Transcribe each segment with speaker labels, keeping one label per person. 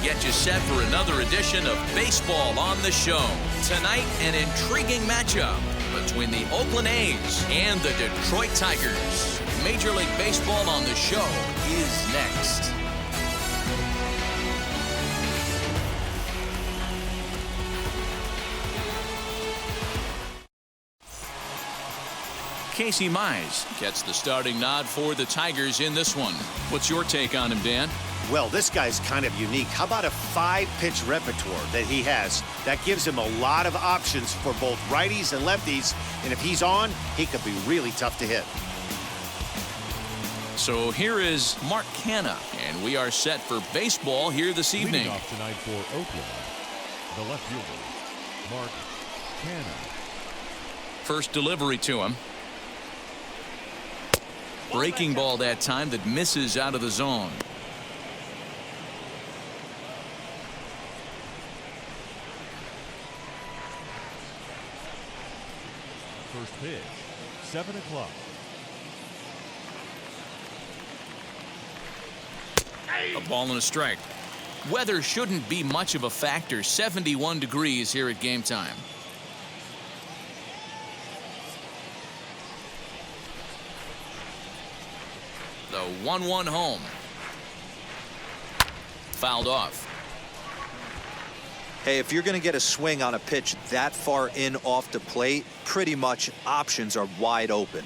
Speaker 1: get you set for another edition of Baseball on the Show. Tonight, an intriguing matchup between the Oakland A's and the Detroit Tigers. Major League Baseball on the Show is next. Casey Mize gets the starting nod for the Tigers in this one. What's your take on him, Dan?
Speaker 2: Well, this guy's kind of unique. How about a 5-pitch repertoire that he has? That gives him a lot of options for both righties and lefties. And if he's on, he could be really tough to hit.
Speaker 1: So here is Mark Canha, and we are set for baseball here this evening.
Speaker 3: Leading off tonight for Oakland, the left fielder, Mark Canha.
Speaker 1: First delivery to him. Breaking ball that time that misses out of the zone.
Speaker 3: First pitch, 7 o'clock.
Speaker 1: A ball and a strike. Weather shouldn't be much of a factor. 71 degrees here at game time. The 1-1 home. Fouled off.
Speaker 4: Hey, if you're going to get a swing on a pitch that far in off the plate, pretty much options are wide open.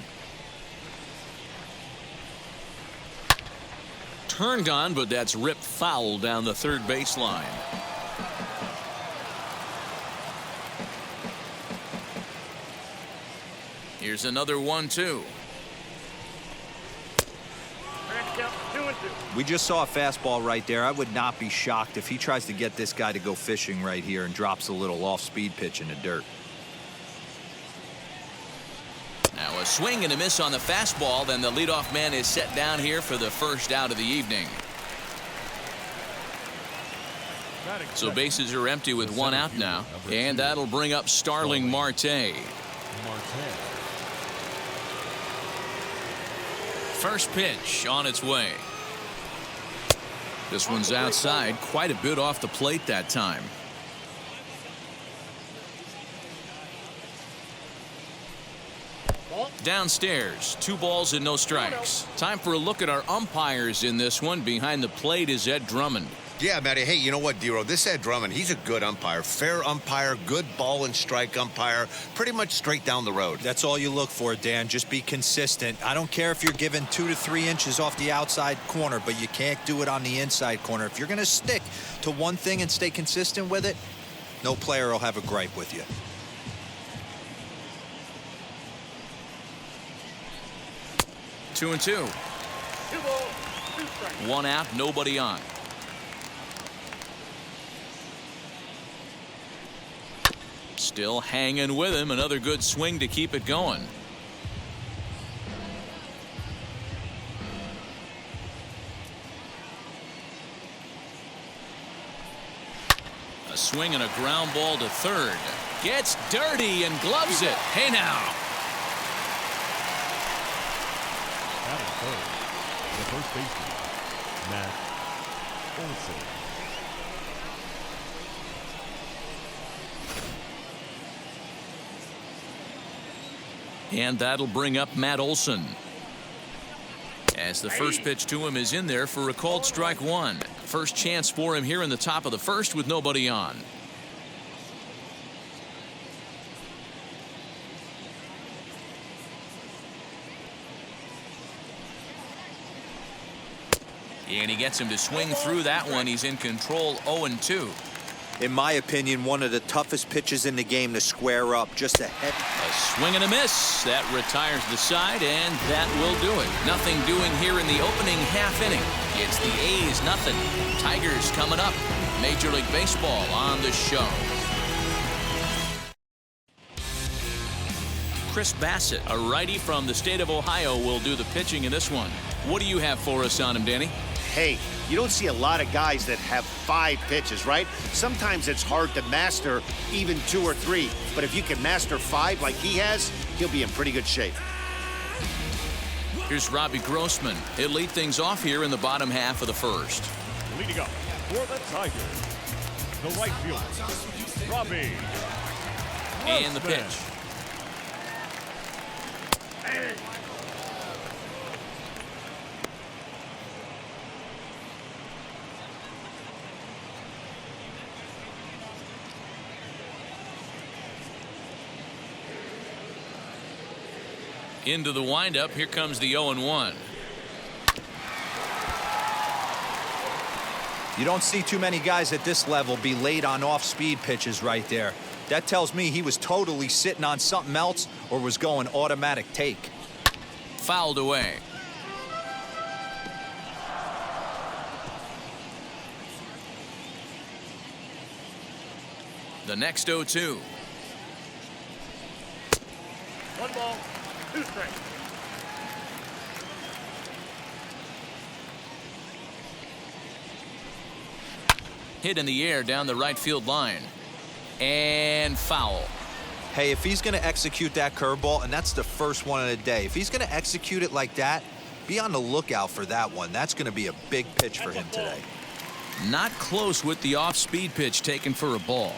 Speaker 1: Turned on, but that's ripped foul down the third baseline. Here's another 1-2.
Speaker 4: We just saw a fastball right there. I would not be shocked if he tries to get this guy to go fishing right here and drops a little off-speed pitch in the dirt.
Speaker 1: Now a swing and a miss on the fastball. Then the leadoff man is set down here for the first out of the evening. So bases are empty with one out now. And that'll bring up Starling Marte. First pitch on its way. This one's outside, quite a bit off the plate that time. Downstairs, 2 balls and no strikes. Time for a look at our umpires in this one. Behind the plate is Ed Drummond.
Speaker 5: Yeah, Matty. Hey, you know what, Dero? This Ed Drummond, he's a good umpire. Fair umpire, good ball and strike umpire. Pretty much straight down the road.
Speaker 4: That's all you look for, Dan. Just be consistent. I don't care if you're given 2 to 3 inches off the outside corner, but you can't do it on the inside corner. If you're going to stick to one thing and stay consistent with it, no player will have a gripe with you.
Speaker 1: Two and two. 1 out, nobody on. Still hanging with him. Another good swing to keep it going. A swing and a ground ball to third. Gets dirty and gloves it. Hey now.
Speaker 3: Batting third, the first baseman, Matt Olson.
Speaker 1: And that'll bring up Matt Olson. As the first pitch to him is in there for a called strike 1. First chance for him here in the top of the first with nobody on. And he gets him to swing through that one. He's in control, 0-2.
Speaker 4: In my opinion, one of the toughest pitches in the game to square up. Just a
Speaker 1: swing and a miss. That retires the side, and that will do it. Nothing doing here in the opening half inning. It's the A's nothing. Tigers coming up. Major League Baseball on the show. Chris Bassett, a righty from the state of Ohio, will do the pitching in this one. What do you have for us on him, Danny?
Speaker 2: Hey, you don't see a lot of guys that have 5 pitches, right? Sometimes it's hard to master even 2 or 3. But if you can master 5 like he has, he'll be in pretty good shape.
Speaker 1: Here's Robbie Grossman. He'll lead things off here in the bottom half of the first.
Speaker 3: Leading up, For the Tigers, the right fielder, Robbie.
Speaker 1: And the pitch. Into the windup. Here comes the 0-1.
Speaker 4: You don't see too many guys at this level be late on off-speed pitches right there. That tells me he was totally sitting on something else or was going automatic take.
Speaker 1: Fouled away. The next 0-2.
Speaker 3: 1 ball, 2 strikes.
Speaker 1: Hit in the air down the right field line. And foul.
Speaker 4: Hey, if he's going to execute that curveball, and that's the first one of the day, if he's going to execute it like that, be on the lookout for that one. That's going to be a big pitch for him today.
Speaker 1: Not close with the off-speed pitch taken for a ball.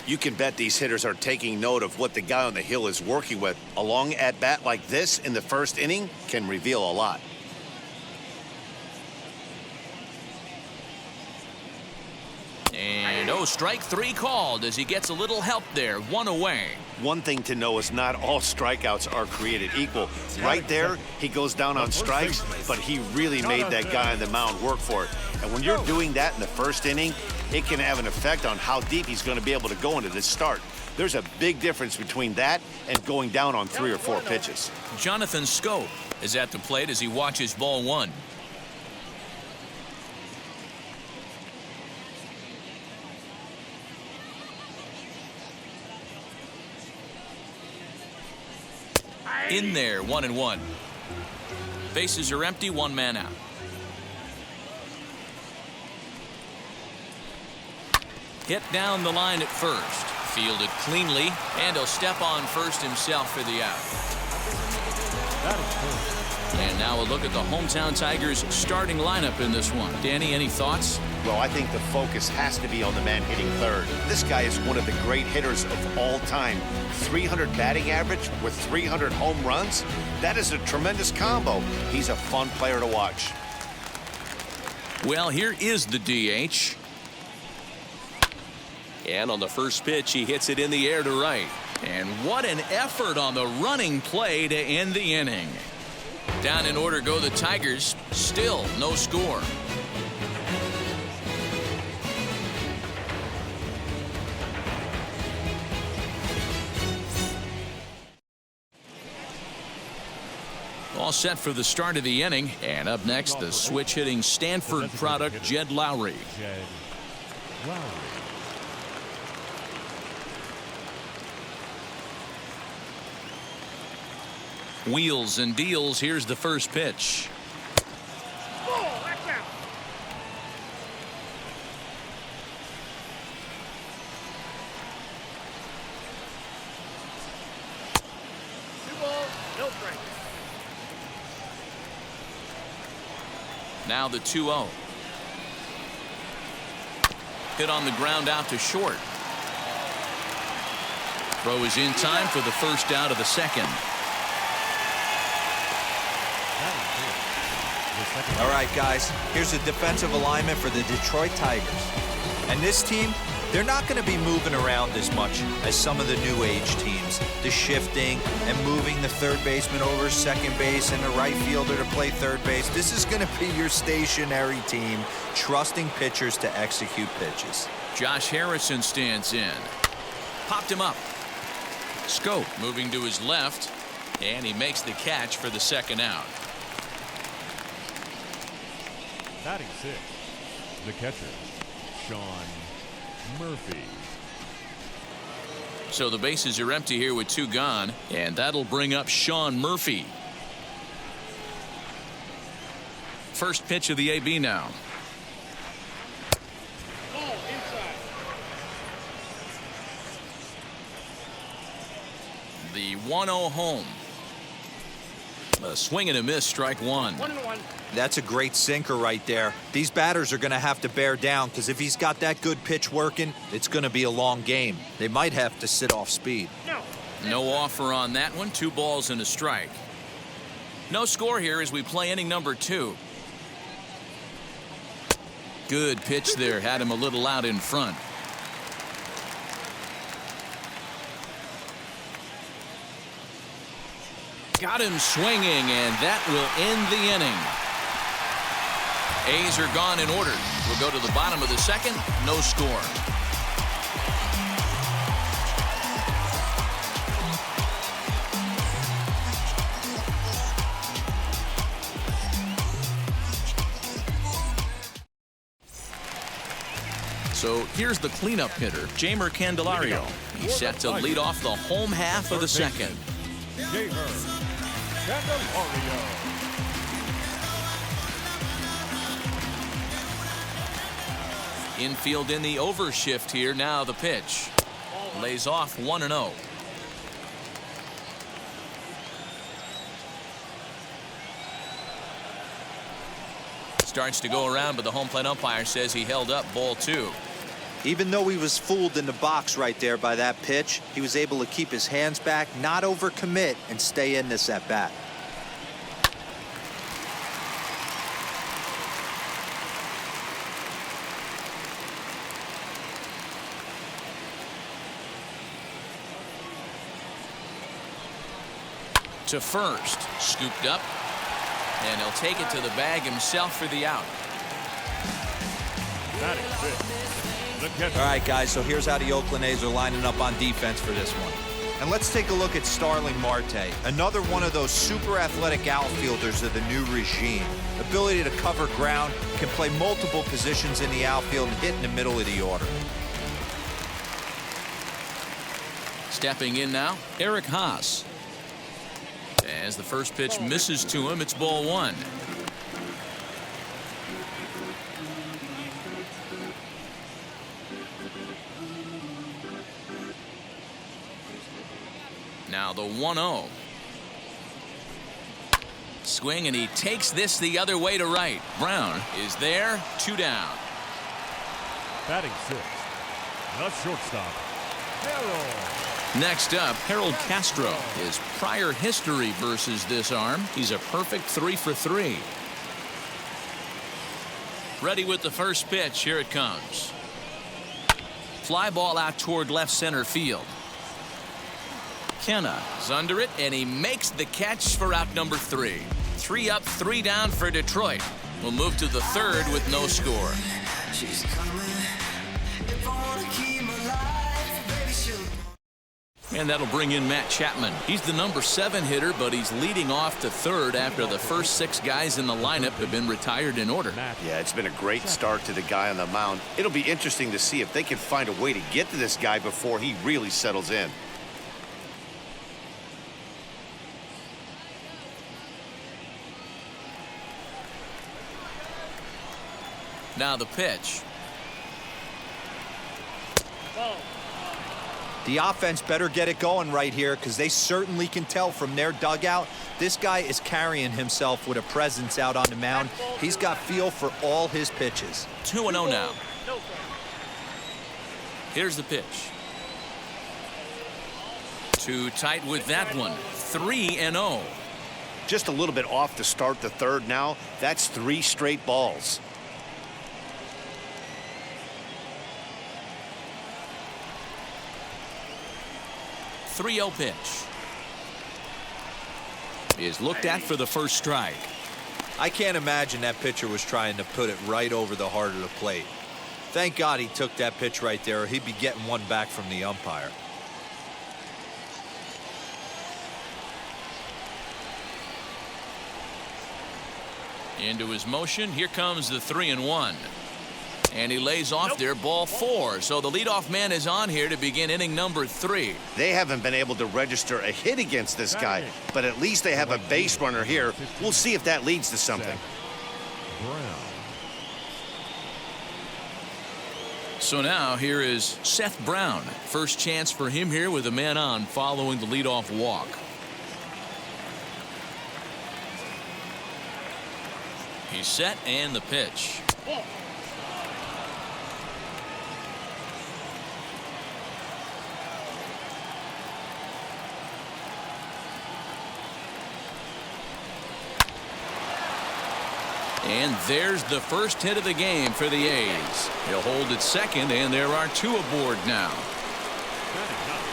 Speaker 2: You can bet these hitters are taking note of what the guy on the hill is working with. A long at-bat like this in the first inning can reveal a lot.
Speaker 1: And strike 3 called as he gets a little help there. 1 away.
Speaker 2: One thing to know is not all strikeouts are created equal. Right there, he goes down on strikes, but he really made that guy on the mound work for it. And when you're doing that in the first inning, it can have an effect on how deep he's going to be able to go into this start. There's a big difference between that and going down on 3 or 4 pitches.
Speaker 1: Jonathan Scope is at the plate as he watches ball 1. In there, 1-1. Bases are empty, 1 man out. Hit down the line at first. Fielded cleanly, and he'll step on first himself for the out. And now a look at the hometown Tigers starting lineup in this one. Danny, any thoughts?
Speaker 2: Well, I think the focus has to be on the man hitting third. This guy is one of the great hitters of all time. 300 batting average with 300 home runs. That is a tremendous combo. He's a fun player to watch.
Speaker 1: Well, here is the DH. And on the first pitch, he hits it in the air to right. And what an effort on the running play to end the inning. Down in order go the Tigers. Still no score. All set for the start of the inning. And up next, the switch-hitting Stanford product, Jed Lowry. Wheels and deals. Here's the first pitch. Now the 2-0. Hit on the ground out to short. Throw is in time for the first out of the second.
Speaker 4: All right, guys, here's a defensive alignment for the Detroit Tigers. And this team, they're not going to be moving around as much as some of the new age teams. The shifting and moving the third baseman over second base and the right fielder to play third base. This is going to be your stationary team, trusting pitchers to execute pitches.
Speaker 1: Josh Harrison stands in. Popped him up. Scope moving to his left, and he makes the catch for the second out.
Speaker 3: Batting 6, the catcher, Sean Murphy.
Speaker 1: So the bases are empty here with 2 gone, and that'll bring up Sean Murphy. First pitch of the AB now.
Speaker 6: Ball inside.
Speaker 1: The 1-0 home. A swing and a miss, strike one.
Speaker 6: 1-1.
Speaker 4: That's a great sinker right there. These batters are going to have to bear down because if he's got that good pitch working, it's going to be a long game. They might have to sit off speed.
Speaker 1: No offer on that one. 2 balls and a strike. No score here as we play inning number 2. Good pitch there. Had him a little out in front. Got him swinging, and that will end the inning. A's are gone in order. We'll go to the bottom of the second. No score. So here's the cleanup hitter, Jamer Candelario. He's set to lead off the home half of the second. Infield in the overshift here. Now the pitch. Lays off 1-0. Starts to go around, but the home plate umpire says he held up ball 2.
Speaker 4: Even though he was fooled in the box right there by that pitch, he was able to keep his hands back, not overcommit, and stay in this at bat.
Speaker 1: To first, scooped up, and he'll take it to the bag himself for the out.
Speaker 4: All right, guys, so here's how the Oakland A's are lining up on defense for this one. And let's take a look at Starling Marte, another one of those super athletic outfielders of the new regime. Ability to cover ground, can play multiple positions in the outfield and hit in the middle of the order.
Speaker 1: Stepping in now, Eric Haas. As the first pitch misses to him, it's ball 1. Now the 1-0. Swing, and he takes this the other way to right. Brown is there, 2 down.
Speaker 3: Batting 6th, the shortstop, Harold.
Speaker 1: Next up, Harold Castro. His prior history versus this arm, he's a perfect 3 for 3. Ready with the first pitch. Here it comes. Fly ball out toward left center field. Kenna is under it, and he makes the catch for out number 3. 3 up, 3 down for Detroit. We'll move to the third with no score. And that'll bring in Matt Chapman. He's the number 7 hitter, but he's leading off to third after the first 6 guys in the lineup have been retired in order.
Speaker 2: Yeah, it's been a great start to the guy on the mound. It'll be interesting to see if they can find a way to get to this guy before he really settles in.
Speaker 1: Now the pitch.
Speaker 4: The offense better get it going right here because they certainly can tell from their dugout this guy is carrying himself with a presence out on the mound. He's got feel for all his pitches.
Speaker 1: 2-0 now. Here's the pitch. Too tight with that one. 3-0.
Speaker 2: Just a little bit off to start the third now. That's 3 straight balls.
Speaker 1: 3-0 pitch is looked at for the first strike.
Speaker 4: I can't imagine that pitcher was trying to put it right over the heart of the plate. Thank God he took that pitch right there, or he'd be getting one back from the umpire.
Speaker 1: Into his motion. Here comes the 3-1. And he lays off there, ball 4. So the leadoff man is on here to begin inning number 3.
Speaker 2: They haven't been able to register a hit against this guy, but at least they have a base runner here. We'll see if that leads to something.
Speaker 1: So now here is Seth Brown. First chance for him here with a man on following the leadoff walk. He's set and the pitch. And there's the first hit of the game for the A's. He'll hold at second, and there are two aboard now.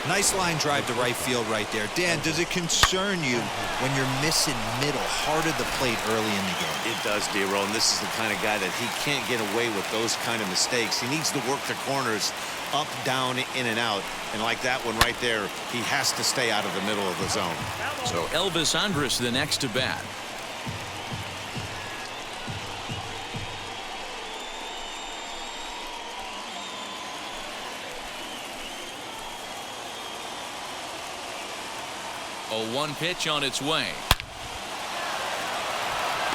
Speaker 4: Nice line drive to right field right there. Dan, does it concern you when you're missing middle, heart of the plate early in the game?
Speaker 2: It does, D-Roll, and this is the kind of guy that he can't get away with those kind of mistakes. He needs to work the corners up, down, in and out. And like that one right there, he has to stay out of the middle of the zone.
Speaker 1: So Elvis Andrus the next to bat. A 1 pitch on its way.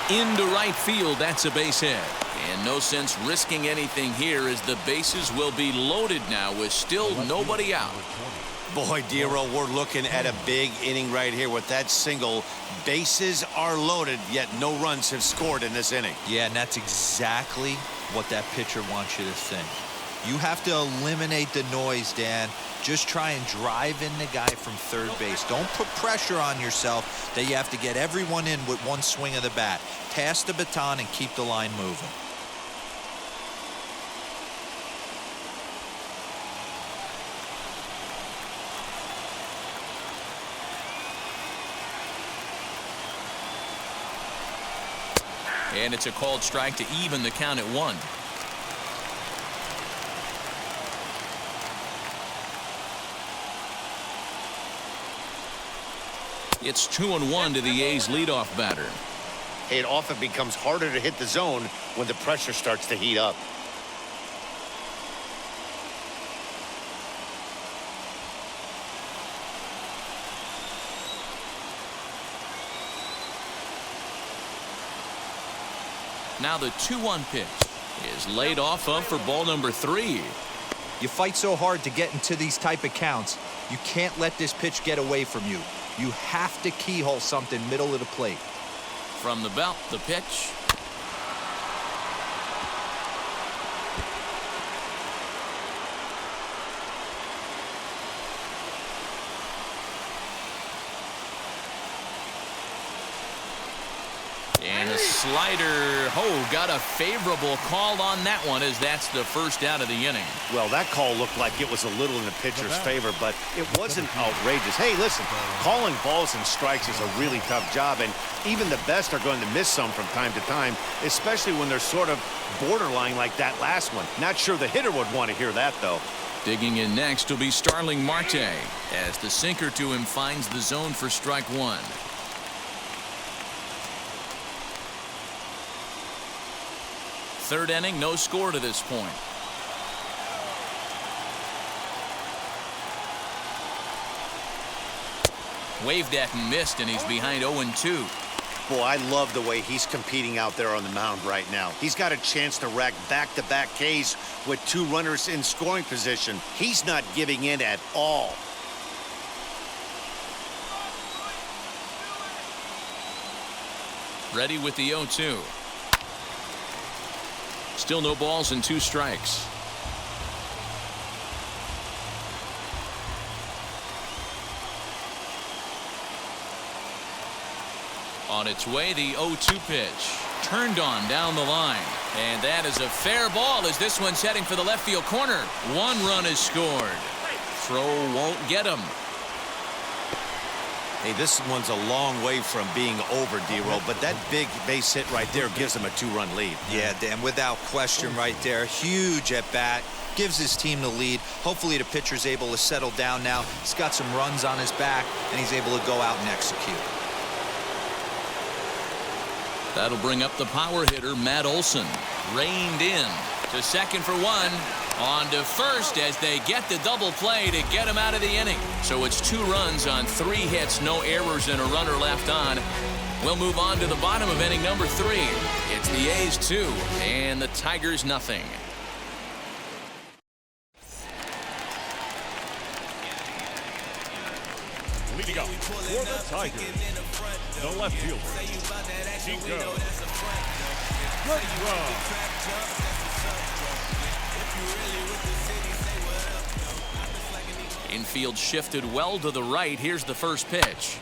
Speaker 1: Into right field, that's a base hit. And no sense risking anything here as the bases will be loaded now with still nobody out.
Speaker 2: Boy, D-Roll, we're looking at a big inning right here with that single. Bases are loaded, yet no runs have scored in this inning.
Speaker 4: Yeah, and that's exactly what that pitcher wants you to think. You have to eliminate the noise, Dan. Just try and drive in the guy from third base. Don't put pressure on yourself that you have to get everyone in with one swing of the bat. Pass the baton and keep the line moving.
Speaker 1: And it's a called strike to even the count at 1. It's 2-1 to the A's leadoff batter.
Speaker 2: It often becomes harder to hit the zone when the pressure starts to heat up.
Speaker 1: Now the 2-1 pitch is laid off of for ball number 3.
Speaker 4: You fight so hard to get into these type of counts. You can't let this pitch get away from you. You have to keyhole something middle of the plate.
Speaker 1: From the belt, the pitch. And a slider. Oh, got a favorable call on that one as that's the first out of the inning.
Speaker 2: Well, that call looked like it was a little in the pitcher's favor, but it wasn't outrageous. Hey, listen, calling balls and strikes is a really tough job, and even the best are going to miss some from time to time, especially when they're sort of borderline like that last one. Not sure the hitter would want to hear that, though.
Speaker 1: Digging in next will be Starling Marte as the sinker to him finds the zone for strike 1. Third inning, no score to this point. Waved at and missed, and he's behind 0-2.
Speaker 2: Boy, I love the way he's competing out there on the mound right now. He's got a chance to rack back-to-back Ks with 2 runners in scoring position. He's not giving in at all.
Speaker 1: Ready with the 0-2. Still no balls and 2 strikes. On its way, the 0-2 pitch. Turned on down the line. And that is a fair ball as this one's heading for the left field corner. 1 run is scored. Throw won't get him.
Speaker 2: Hey, this one's a long way from being over, D-Roll, but that big base hit right there gives him a 2-run lead.
Speaker 4: Yeah, Dan, without question right there. Huge at bat. Gives his team the lead. Hopefully the pitcher's able to settle down now. He's got some runs on his back, and he's able to go out and execute.
Speaker 1: That'll bring up the power hitter, Matt Olson. Reined in to second for 1. On to first as they get the double play to get him out of the inning. So it's 2 runs on 3 hits, no errors, and a runner left on. We'll move on to the bottom of inning number 3. It's the A's 2 and the Tigers nothing.
Speaker 3: Leading up for the Tigers, the left fielder,
Speaker 1: Infield shifted well to the right. Here's the first pitch.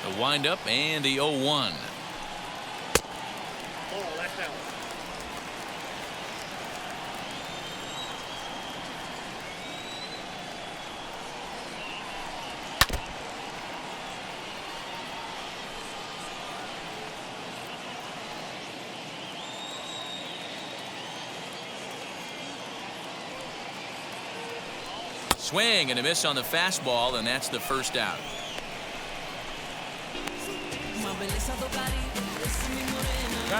Speaker 1: The windup and the 0-1. Swing and a miss on the fastball, and that's the first out.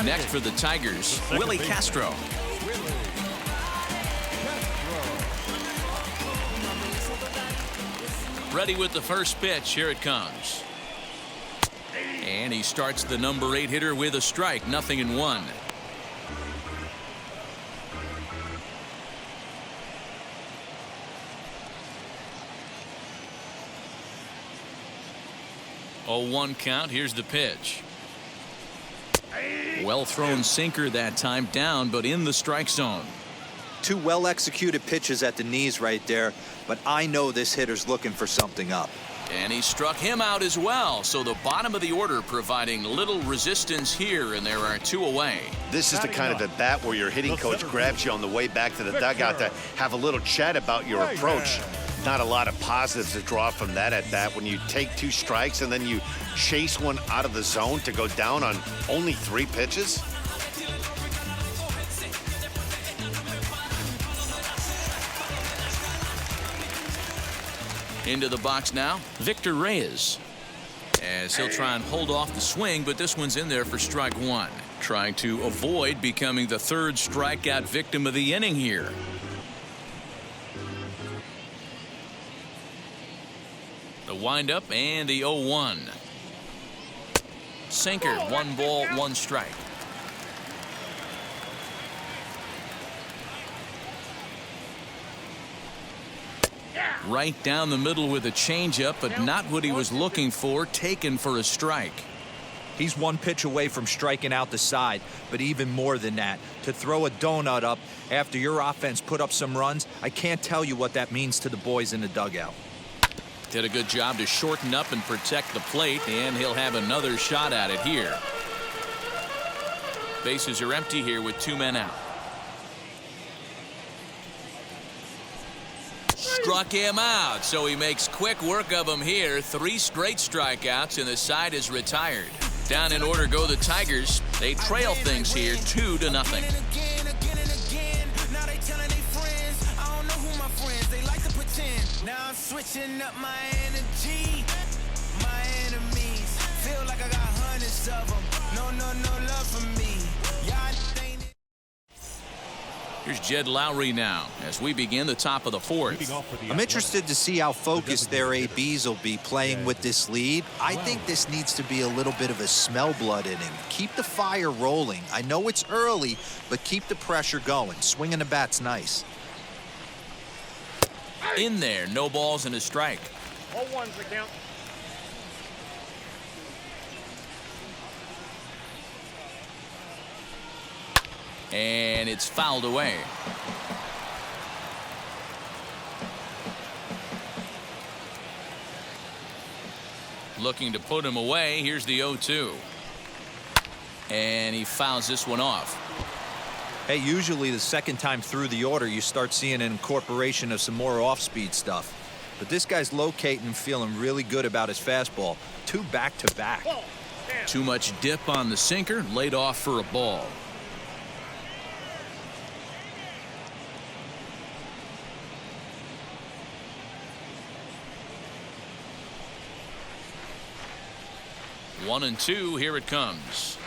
Speaker 1: Next for the Tigers, Willie Castro. Ready with the first pitch. Here it comes. And he starts the number 8 hitter with a strike. 0-1. A 1 count. Here's the pitch. Well thrown sinker that time, down but in the strike zone.
Speaker 4: Two well executed pitches at the knees right there, but I know this hitter's looking for something up.
Speaker 1: And he struck him out as well. So the bottom of the order providing little resistance here, and there are 2 away.
Speaker 2: This is the kind of at bat where your hitting coach grabs you on the way back to the dugout to have a little chat about your approach. Not a lot of positives to draw from that at bat when you take 2 strikes and then you chase one out of the zone to go down on only 3 pitches.
Speaker 1: Into the box now, Victor Reyes. As he'll try and hold off the swing, but this one's in there for strike 1. Trying to avoid becoming the 3rd strikeout victim of the inning here. The windup and the 0-1. Sinker, 1 ball, 1 strike. Right down the middle with a changeup, but not what he was looking for. Taken for a strike.
Speaker 4: He's 1 pitch away from striking out the side, but even more than that, to throw a donut up after your offense put up some runs, I can't tell you what that means to the boys in the dugout.
Speaker 1: Did a good job to shorten up and protect the plate, and he'll have another shot at it here. Bases are empty here with 2 men out. Struck him out, so he makes quick work of him here. 3 straight strikeouts, and the side is retired. Down in order go the Tigers. They trail things here 2-0.
Speaker 6: Now I'm switching up my energy. My enemies feel like I got hundreds of them. No love for me.
Speaker 1: Here's Jed Lowry now as we begin the top of the 4th.
Speaker 4: I'm interested to see how focused their ABs will be playing with this lead. I think this needs to be a little bit of a smell blood inning. Keep the fire rolling. I know it's early, but keep the pressure going. Swinging the bat's nice.
Speaker 1: In there, no balls and a strike.
Speaker 3: All 1s the count.
Speaker 1: And it's fouled away. Looking to put him away. Here's the 0-2. And he fouls this one off.
Speaker 4: Hey, usually the second time through the order you start seeing an incorporation of some more off-speed stuff. But this guy's locating and feeling really good about his fastball. 2 back-to-back.
Speaker 1: Too much dip on the sinker, laid off for a ball. One and 2, here it comes.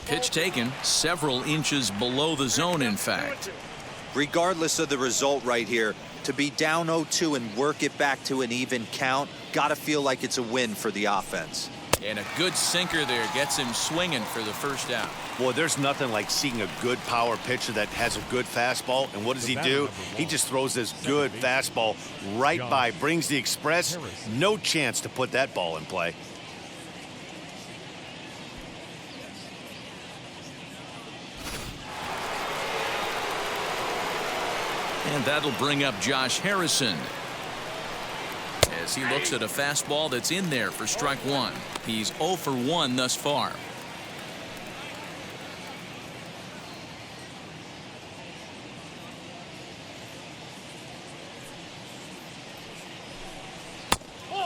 Speaker 1: Pitch taken several inches below the zone, in fact.
Speaker 4: Regardless of the result right here, to be down 0-2 and work it back to an even count, gotta feel like it's a win for the offense.
Speaker 1: And a good sinker there gets him swinging for the first out.
Speaker 2: Boy, there's nothing like seeing a good power pitcher that has a good fastball. And what does he do? He just throws this good fastball right by, brings the express. No chance to put that ball in play.
Speaker 1: And that'll bring up Josh Harrison as he looks at a fastball that's in there for strike one. He's 0 for 1 thus far.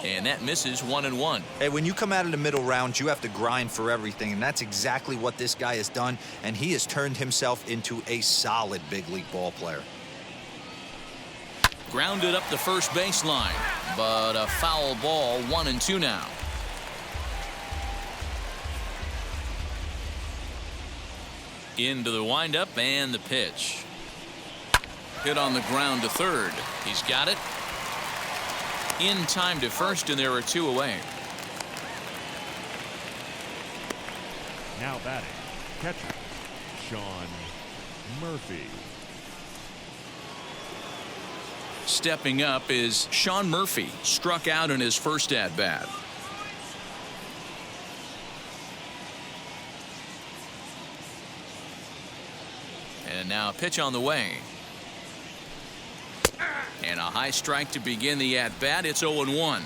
Speaker 1: And that misses 1-1.
Speaker 4: Hey, when you come out of the middle rounds, you have to grind for everything, and that's exactly what this guy has done, and he has turned himself into a solid big league ball player.
Speaker 1: Grounded up the first baseline, but a foul ball, 1-2 now. Into the windup and the pitch. Hit on the ground to third. He's got it. In time to first, and there are 2 away.
Speaker 3: Now batting, catcher, Sean Murphy.
Speaker 1: Stepping up is Sean Murphy, struck out in his first at-bat. And now a pitch on the way. And a high strike to begin the at-bat. It's 0-1.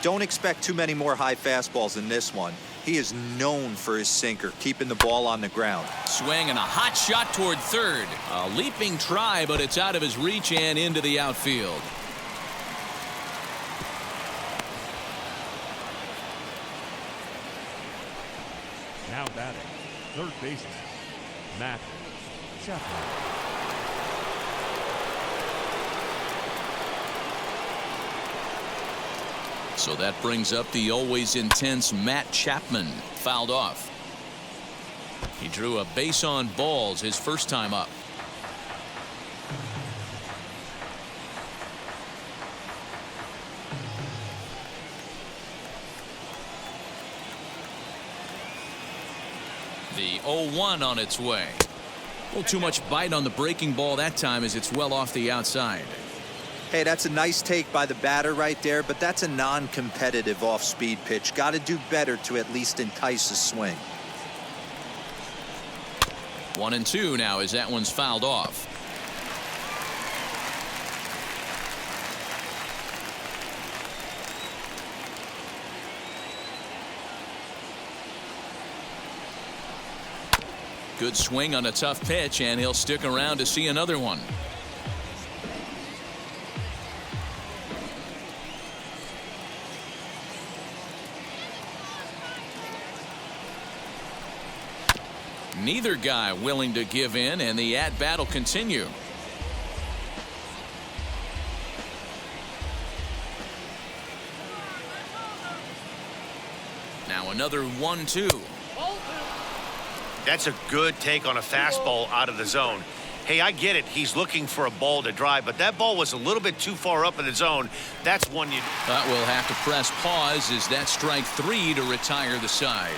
Speaker 4: Don't expect too many more high fastballs in this one. He is known for his sinker, keeping the ball on the ground.
Speaker 1: Swing and a hot shot toward third. A leaping try, but it's out of his reach and into the outfield.
Speaker 3: Now batting, third baseman, Matt Chapman.
Speaker 1: So that brings up the always intense Matt Chapman. Fouled off. He drew a base on balls his first time up. The 0-1 on its way. A little too much bite on the breaking ball that time as it's well off the outside.
Speaker 4: Hey, that's a nice take by the batter right there, but that's a non-competitive off-speed pitch. Got to do better to at least entice a swing.
Speaker 1: 1-2 now as that one's fouled off. Good swing on a tough pitch, and he'll stick around to see another one. Neither guy willing to give in, and the at-bat will continue. Now another 1-2.
Speaker 2: That's a good take on a fastball out of the zone. Hey, I get it. He's looking for a ball to drive, but that ball was a little bit too far up in the zone. That's one you...
Speaker 1: We'll have to press pause as that strike 3 to retire the side.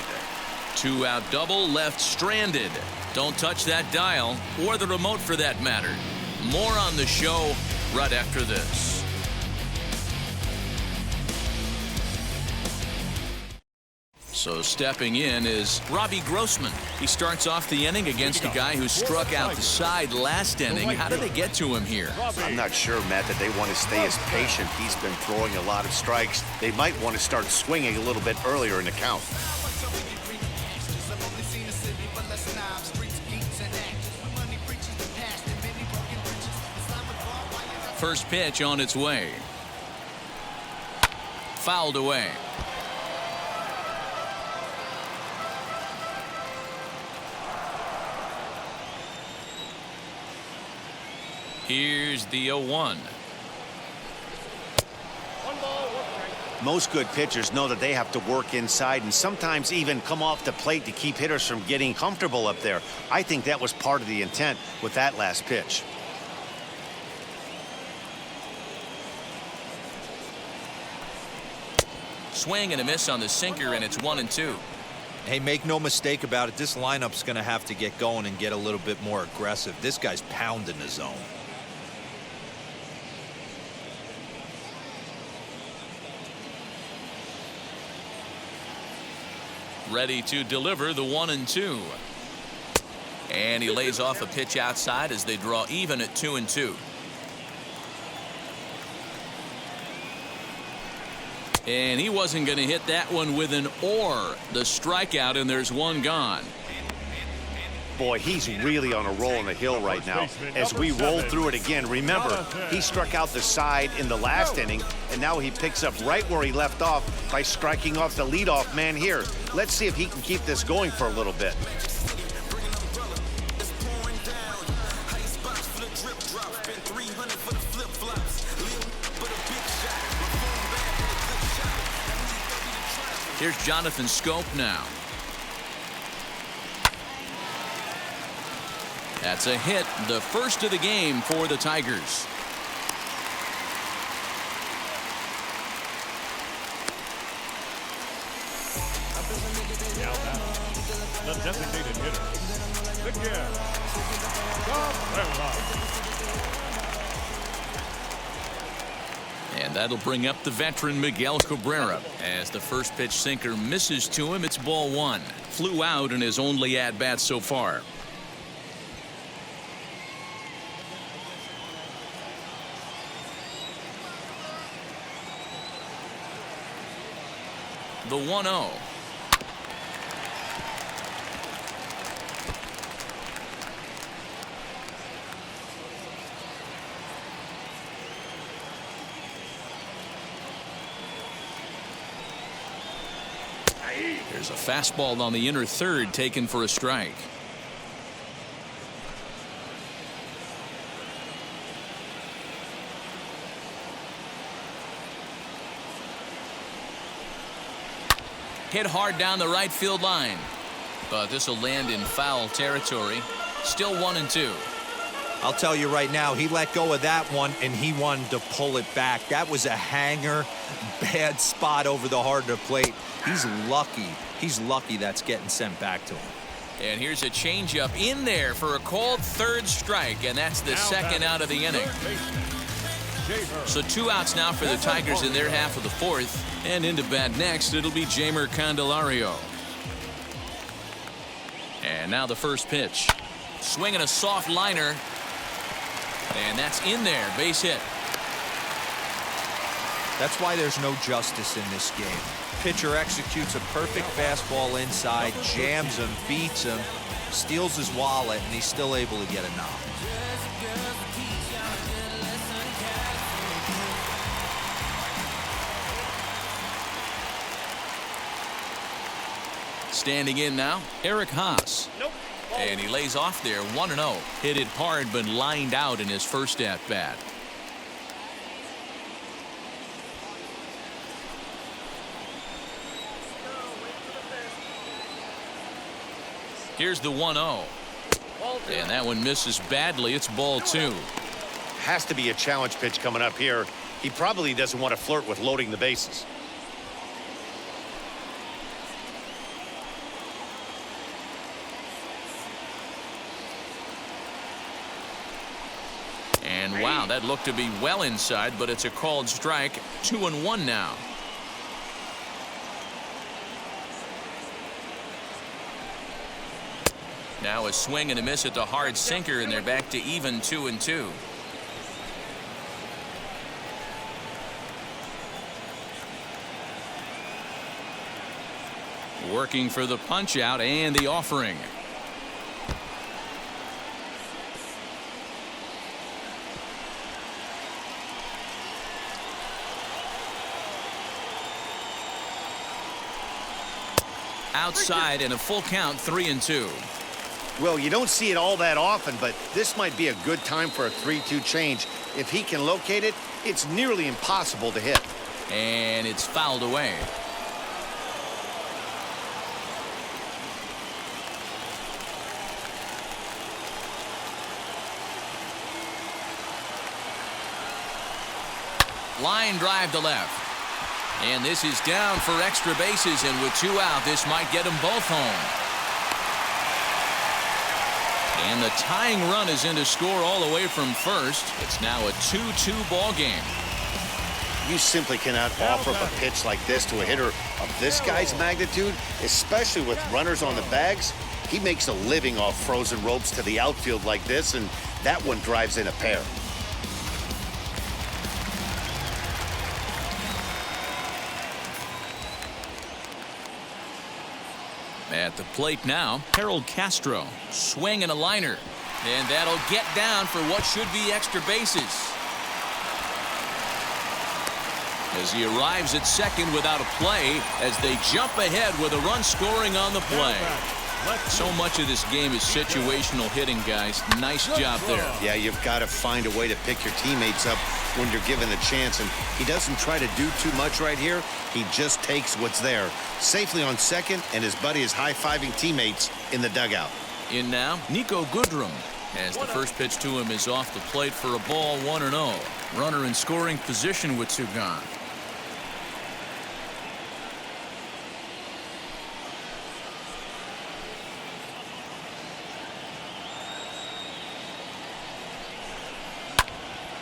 Speaker 1: 2-out double left stranded. Don't touch that dial or the remote for that matter. More on the show right after this. So stepping in is Robbie Grossman. He starts off the inning against a guy who struck out the side last inning. How did they get to him here?
Speaker 2: I'm not sure, Matt, that they want to stay as patient. He's been throwing a lot of strikes. They might want to start swinging a little bit earlier in the count.
Speaker 1: First pitch on its way. Fouled away. Here's the 0-1.
Speaker 2: Most good pitchers know that they have to work inside and sometimes even come off the plate to keep hitters from getting comfortable up there. I think that was part of the intent with that last pitch.
Speaker 1: swing and a miss on the sinker, and it's 1-2.
Speaker 4: Hey, make no mistake about it. This lineup's going to have to get going and get a little bit more aggressive. This guy's pounding the zone.
Speaker 1: Ready to deliver the 1-2. And he lays off a pitch outside as they draw even at 2-2. And he wasn't going to hit that one with an or. The strikeout, and there's one gone.
Speaker 2: Boy, he's really on a roll on the hill right now. As we roll through it again, remember, he struck out the side in the last inning, and now he picks up right where he left off by striking off the leadoff man here. Let's see if he can keep this going for a little bit.
Speaker 1: Here's Jonathan Scope now. That's a hit, the first of the game for the Tigers.
Speaker 3: Now batting, the designated hitter, Miguel Cabrera.
Speaker 1: And that'll bring up the veteran Miguel Cabrera. As the first pitch sinker misses to him, it's ball one. Flew out in his only at-bat so far. The 1-0. There's a fastball on the inner third taken for a strike. Hit hard down the right field line, but this will land in foul territory. Still 1-2.
Speaker 4: I'll tell you right now, he let go of that one and he wanted to pull it back. That was a hanger, bad spot over the heart of the plate. He's lucky. He's lucky that's getting sent back to him.
Speaker 1: And here's a changeup in there for a called third strike, and that's the second out of the inning. So 2 outs now for the Tigers in their half of the fourth. And into bat next, it'll be Jeimer Candelario. And now the first pitch. Swinging a soft liner. And that's in there. Base hit.
Speaker 4: That's why there's no justice in this game. Pitcher executes a perfect fastball inside, jams him, beats him, steals his wallet, and he's still able to get a knock.
Speaker 1: Standing in now, Eric Haas. And he lays off there, 1-0. Hit it hard, but lined out in his first at-bat. Here's the 1-0. And that one misses badly. It's ball two.
Speaker 2: Has to be a challenge pitch coming up here. He probably doesn't want to flirt with loading the bases.
Speaker 1: And wow, that looked to be well inside, but it's a called strike. 2-1 now. Now a swing and a miss at the hard sinker, and they're back to even 2-2. Working for the punch out and the offering. Outside and a full count, 3-2.
Speaker 2: Well, you don't see it all that often, but this might be a good time for a 3-2 change. If he can locate it, it's nearly impossible to hit.
Speaker 1: And it's fouled away. Line drive to left. And this is down for extra bases, and with 2 out, this might get them both home. And the tying run is in to score all the way from first. It's now a 2-2 ball game.
Speaker 2: You simply cannot offer up a pitch like this to a hitter of this guy's magnitude, especially with runners on the bags. He makes a living off frozen ropes to the outfield like this, and that one drives in a pair.
Speaker 1: At the plate now, Harold Castro. Swing and a liner. And that'll get down for what should be extra bases. As he arrives at second without a play, as they jump ahead with a run scoring on the play. So much of this game is situational hitting, guys. Nice job there.
Speaker 2: Yeah, you've got to find a way to pick your teammates up when you're given the chance, and he doesn't try to do too much right here. He just takes what's there. Safely on second, and his buddy is high-fiving teammates in the dugout.
Speaker 1: In now, Nico Goodrum, as the first pitch to him is off the plate for a ball, 1-0. Runner in scoring position with 2 gone.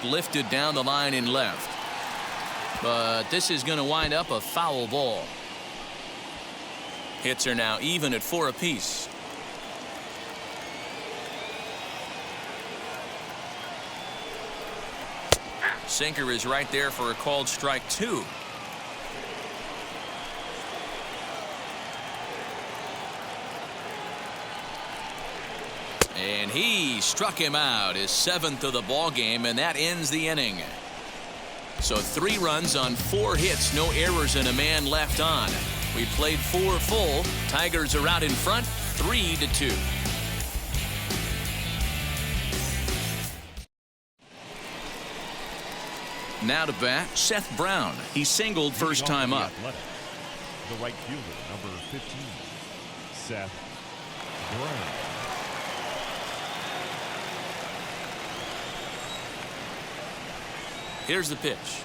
Speaker 1: Lifted down the line in left. But this is going to wind up a foul ball. Hits are now even at 4 apiece. Sinker is right there for a called strike 2. And he struck him out, his 7th of the ball game, and that ends the inning. So 3 runs on 4 hits, no errors, and a man left on. We played 4 full. Tigers are out in front, 3-2. Now to bat, Seth Brown. He singled first time up.
Speaker 3: The right fielder, number 15, Seth Brown.
Speaker 1: Here's the pitch.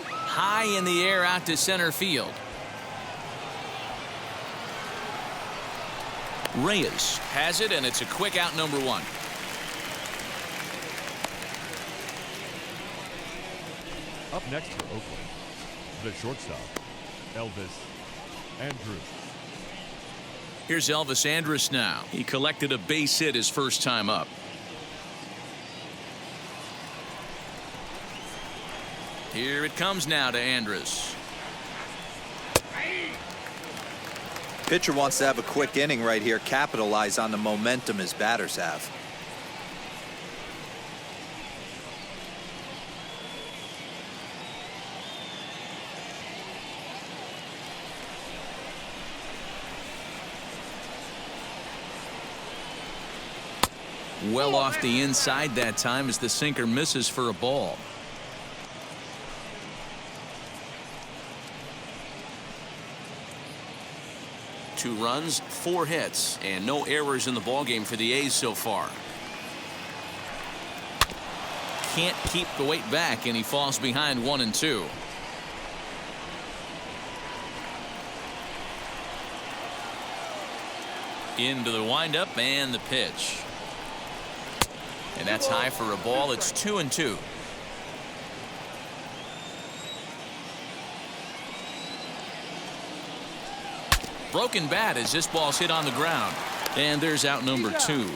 Speaker 1: High in the air out to center field. Reyes has it, and it's a quick out, number 1.
Speaker 3: Up next for Oakland, the shortstop, Elvis Andrus.
Speaker 1: Here's Elvis Andrus now. He collected a base hit his first time up. Here it comes now to Andrus.
Speaker 4: Pitcher wants to have a quick inning right here, capitalize on the momentum his batters have.
Speaker 1: Well off the inside that time as the sinker misses for a ball. Two runs, 4 hits, and no errors in the ballgame for the A's so far. Can't keep the weight back, and he falls behind 1 and 2. Into the windup and the pitch. And that's high for a ball. It's 2 and 2. Broken bat as this ball's hit on the ground. And there's out number 2.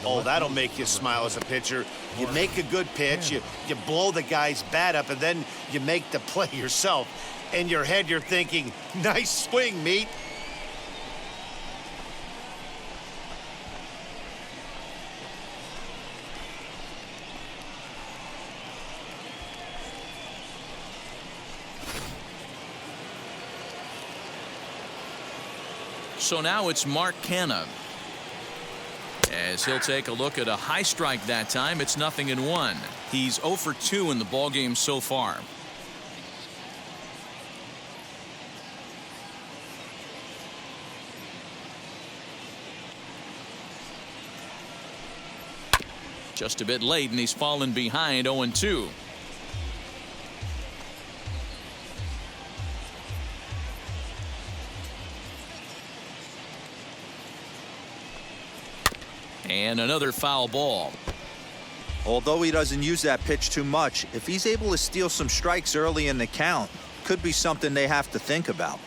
Speaker 2: Oh, that'll make you smile as a pitcher. You make a good pitch, you blow the guy's bat up, and then you make the play yourself. In your head, you're thinking, nice swing, meat.
Speaker 1: So now it's Mark Canha. As he'll take a look at a high strike that time, it's 0-1. He's 0 for 2 in the ballgame so far. Just a bit late, and he's fallen behind 0-2. And another foul ball.
Speaker 4: Although he doesn't use that pitch too much, if he's able to steal some strikes early in the count, could be something they have to think about.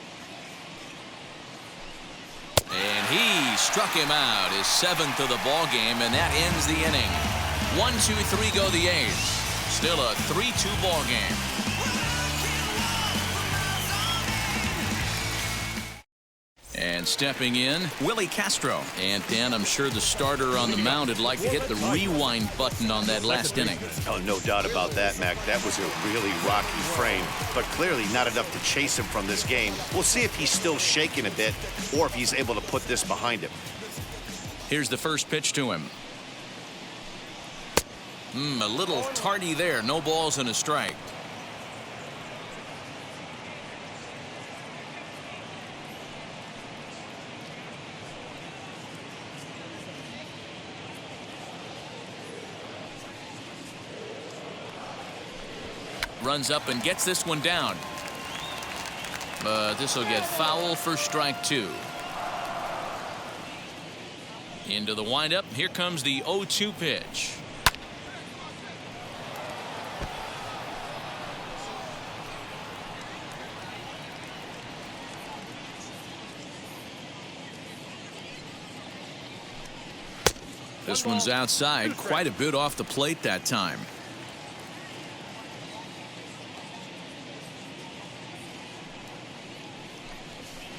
Speaker 1: And he struck him out, his 7th of the ball game, and that ends the inning. 1-2-3 go the A's. Still a 3-2 ball game. And stepping in, Willie Castro. And Dan, I'm sure the starter on the mound would like to hit the rewind button on that last inning.
Speaker 2: Oh, no doubt about that, Mac. That was a really rocky frame, but clearly not enough to chase him from this game. We'll see if he's still shaking a bit or if he's able to put this behind him.
Speaker 1: Here's the first pitch to him. A little tardy there. No balls and a strike. Runs up and gets this one down. But this will get foul for strike 2. Into the windup. Here comes the 0-2 pitch. This one's outside, quite a bit off the plate that time.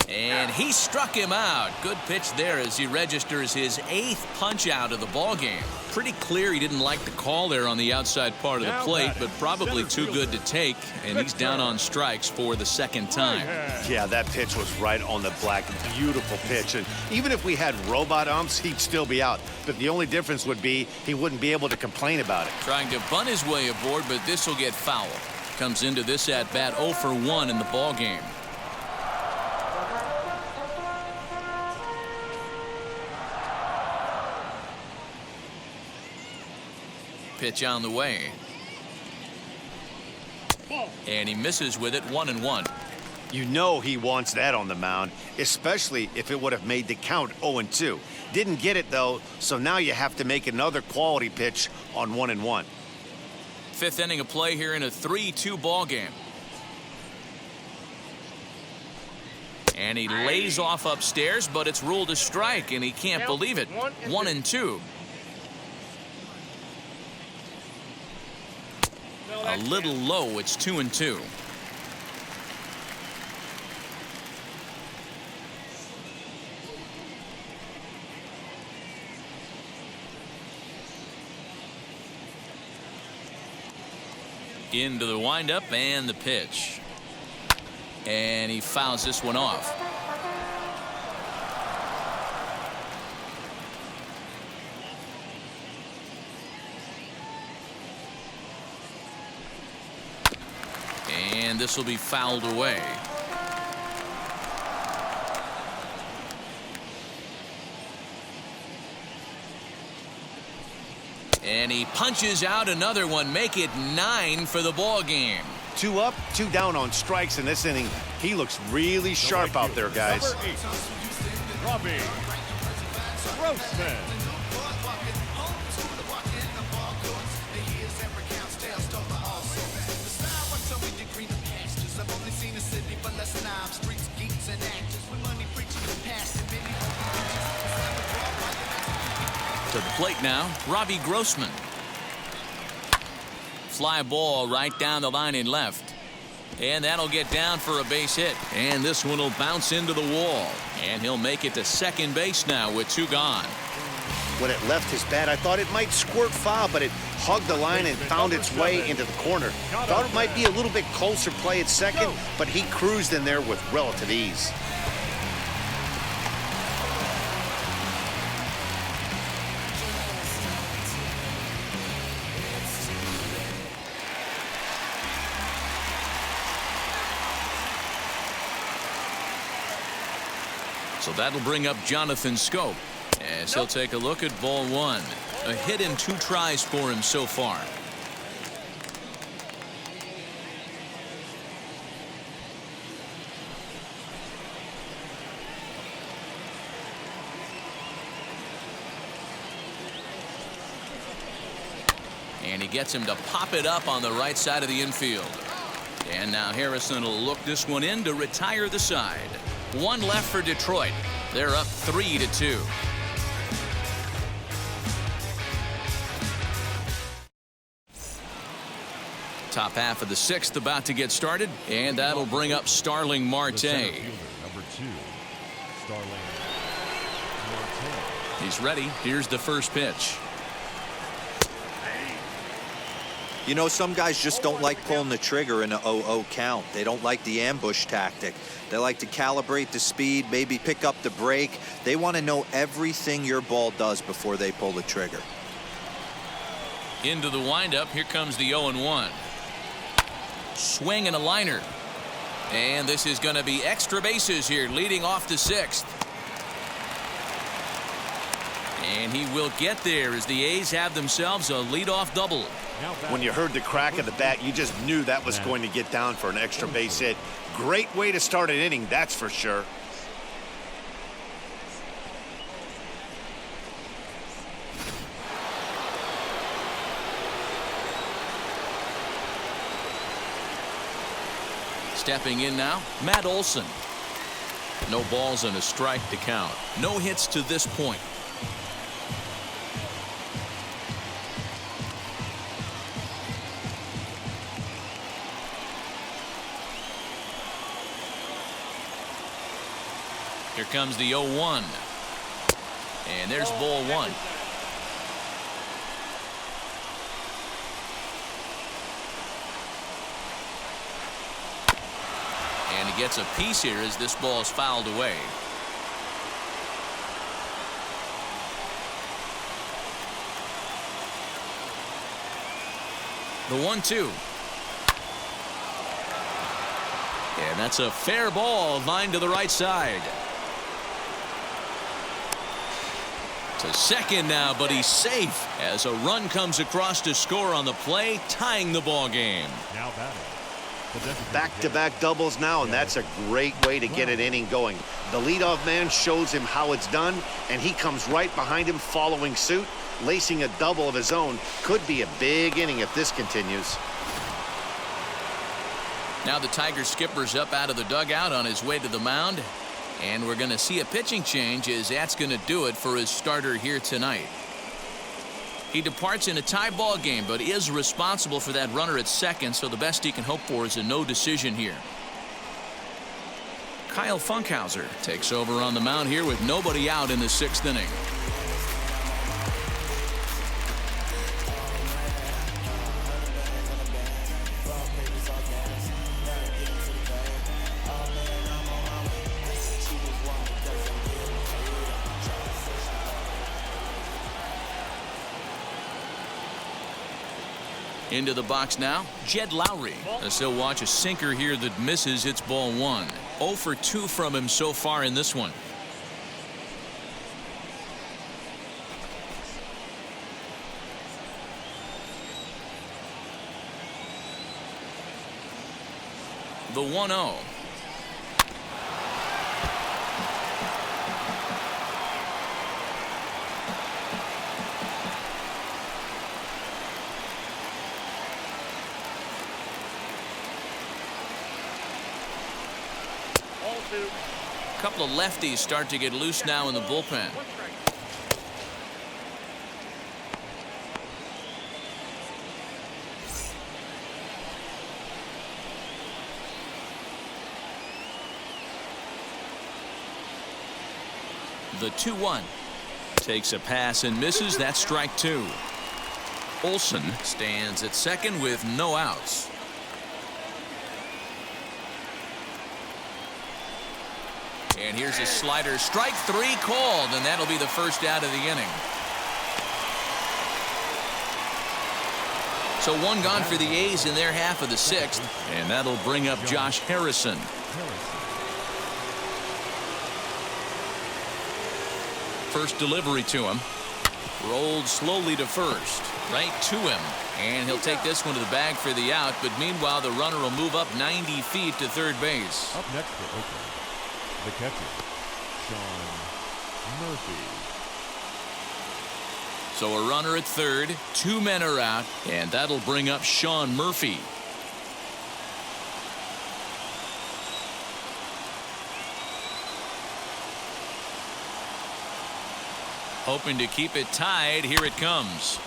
Speaker 1: And he struck him out. Good pitch there as he registers his 8th punch out of the ball game. Pretty clear he didn't like the call there on the outside part of the plate, but probably too good to take, and he's down on strikes for the 2nd time.
Speaker 2: Yeah, that pitch was right on the black. Beautiful pitch. And even if we had robot umps, he'd still be out. But the only difference would be he wouldn't be able to complain about it.
Speaker 1: Trying to bunt his way aboard, but this will get foul. Comes into this at bat 0 for 1 in the ball game. Pitch on the way. And he misses with it. 1-1.
Speaker 2: You know he wants that on the mound, especially if it would have made the count 0-2. Didn't get it, though, so now you have to make another quality pitch on 1-1.
Speaker 1: 5th inning of play here in a 3-2 ball game. And he lays off upstairs, but it's ruled a strike, and he can't believe it. 1-2. A little low. It's 2-2. Into the windup and the pitch. And he fouls this one off. And this will be fouled away. And he punches out another one. Make it 9 for the ball game.
Speaker 2: 2 up, 2 down on strikes in this inning. He looks really sharp out there, guys.
Speaker 3: Robbie Grossman.
Speaker 1: To the plate now, Robbie Grossman. Fly ball right down the line in left. And that'll get down for a base hit. And this one will bounce into the wall. And he'll make it to second base now with 2 gone.
Speaker 2: When it left his bat, I thought it might squirt foul, but it hugged the line and found its way into the corner. Thought it might be a little bit closer play at second, but he cruised in there with relative ease. So that'll bring up Jonathan Scope as he'll take a look at ball 1.
Speaker 1: A hit in 2 tries for him so far. And he gets him to pop it up on the right side of the infield. And now Harrison will look this one in to retire the side. 1 left for Detroit. They're up 3-2. Top half of the 6th about to get started, and that'll bring up Starling Marte.
Speaker 3: Number 2, Starling Marte.
Speaker 1: He's ready. Here's the first pitch.
Speaker 4: You know, some guys just don't like pulling the trigger in a 0-0 count. They don't like the ambush tactic. They like to calibrate the speed, maybe pick up the brake. They want to know everything your ball does before they pull the trigger.
Speaker 1: Into the windup. Here comes the 0-1. Swing and a liner. And this is going to be extra bases here, leading off the 6th. And he will get there as the A's have themselves a leadoff double.
Speaker 2: When you heard the crack of the bat, you just knew that was going to get down for an extra base hit. Great way to start an inning, that's for sure.
Speaker 1: Stepping in now, Matt Olson. No balls and a strike to count. No hits to this point. Here comes the 0-1. And there's ball 1. And he gets a piece here as this ball is fouled away. The 1-2. And that's a fair ball, lined to the right side. To second now, but he's safe as a run comes across to score on the play, tying the ball game.
Speaker 3: Now batting.
Speaker 2: Back-to-back doubles now, and that's a great way to get an inning going. The leadoff man shows him how it's done, and he comes right behind him following suit, lacing a double of his own. Could be a big inning if this continues.
Speaker 1: Now the Tiger skipper's up out of the dugout on his way to the mound. And we're going to see a pitching change as that's going to do it for his starter here tonight. He departs in a tie ball game, but is responsible for that runner at second, so the best he can hope for is a no decision here. Kyle Funkhauser takes over on the mound here with nobody out in the 6th inning. Into the box now, Jed Lowry. As he'll watch a sinker here that misses. It's ball 1. 0 for 2 from him so far in this one. The 1-0. A couple of lefties start to get loose now in the bullpen. The 2-1 takes a pass and misses. That's strike 2. Olson stands at second with no outs. And here's a slider. Strike 3 called, and that'll be the first out of the inning. So 1 gone for the A's in their half of the 6th, and that'll bring up Josh Harrison. First delivery to him. Rolled slowly to first, right to him. And he'll take this one to the bag for the out, but meanwhile the runner will move up 90 feet to third base.
Speaker 3: Up next for Oakland, the catcher, Sean Murphy.
Speaker 1: So a runner at third, 2 men are out, and that'll bring up Sean Murphy. Hoping to keep it tied. Here it comes.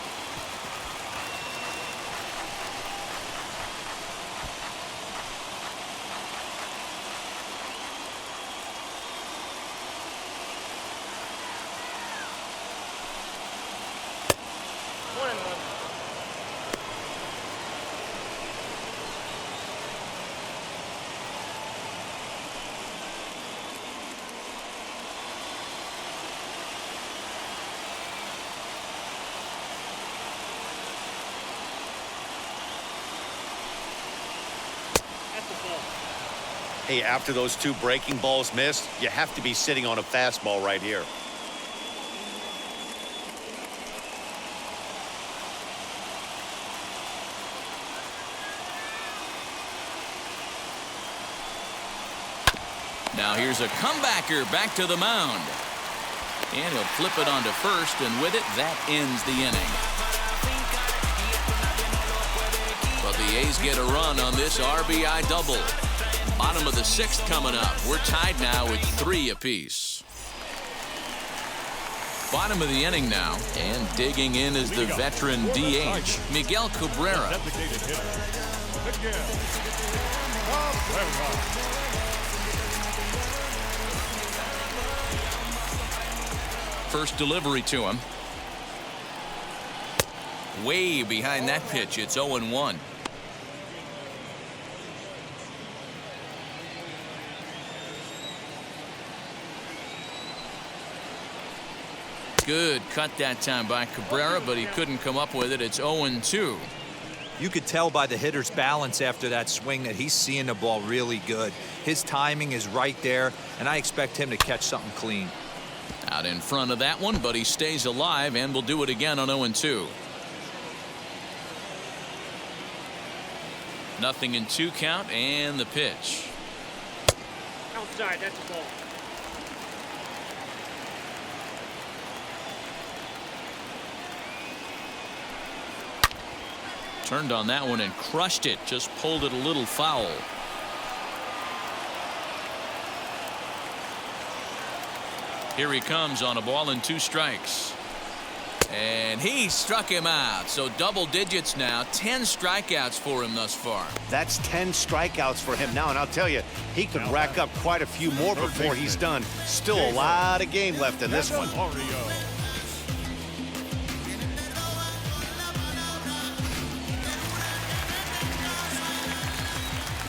Speaker 2: Hey, after those 2 breaking balls missed, you have to be sitting on a fastball right here.
Speaker 1: Now here's a comebacker back to the mound. And he'll flip it onto first, and with it, that ends the inning. But the A's get a run on this RBI double. Bottom of the 6th coming up. We're tied now at 3 apiece. Bottom of the inning now, and digging in is the veteran DH, Miguel Cabrera.
Speaker 3: Designated hitter, Miguel Cabrera.
Speaker 1: First delivery to him. Way behind that pitch. It's 0-1. Good cut that time by Cabrera, but he couldn't come up with it. It's 0-2.
Speaker 4: You could tell by the hitter's balance after that swing that he's seeing the ball really good. His timing is right there, and I expect him to catch something clean.
Speaker 1: Out in front of that one, but he stays alive and will do it again on 0-2. Nothing in 2 count, and the pitch.
Speaker 7: Outside, that's a ball.
Speaker 1: Turned on that one and crushed it. Just pulled it a little foul. Here he comes on a ball and 2 strikes. And he struck him out. So double digits now. 10 strikeouts for him thus far.
Speaker 2: That's 10 strikeouts for him now, and I'll tell you, he could rack up quite a few more before he's done. Still a lot of game left in this one.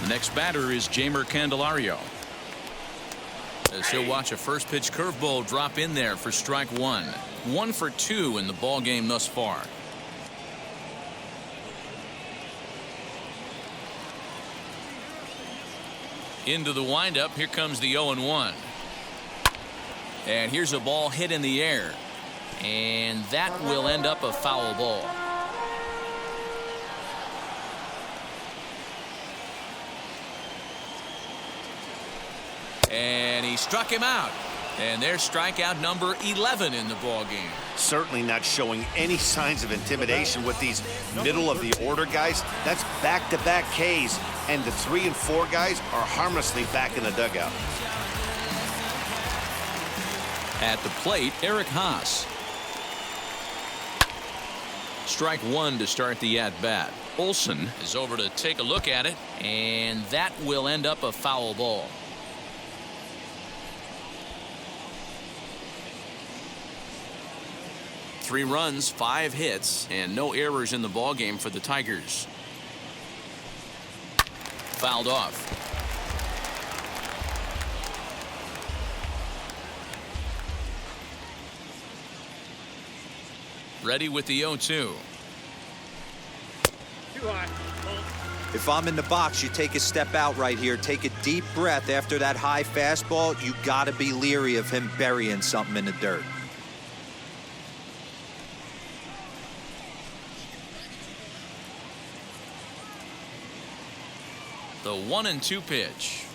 Speaker 1: The next batter is Jeimer Candelario, as he'll watch a first pitch curveball drop in there for strike 1. 1 for 2 in the ball game thus far. Into the windup. Here comes the 0-1. And here's a ball hit in the air, and that will end up a foul ball. And he struck him out. And there's strikeout number 11 in the ball game.
Speaker 2: Certainly not showing any signs of intimidation with these middle of the order guys. That's back-to-back Ks, and the 3 and 4 guys are harmlessly back in the dugout.
Speaker 1: At the plate, Eric Haas. Strike 1 to start the at-bat. Olson is over to take a look at it, and that will end up a foul ball. Three runs, 5 hits, and no errors in the ballgame for the Tigers. Fouled off. Ready with the 0-2.
Speaker 7: Too high.
Speaker 4: If I'm in the box, you take a step out right here, take a deep breath after that high fastball. You got to be leery of him burying something in the dirt.
Speaker 1: The 1-2 pitch.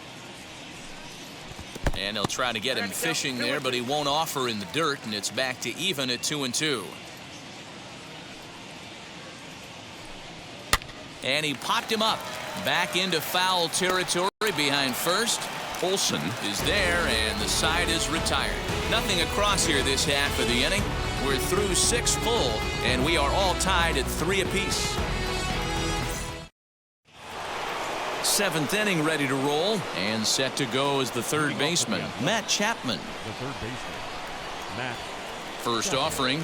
Speaker 1: And he'll try to get him fishing there, but he won't offer in the dirt, and it's back to even at 2-2. And he popped him up. Back into foul territory behind first. Olsen is there, and the side is retired. Nothing across here this half of the inning. We're through 6 full, and we are all tied at 3 apiece. 7th inning ready to roll, and set to go is the third baseman, Matt Chapman.
Speaker 3: The third baseman, Matt.
Speaker 1: First offering.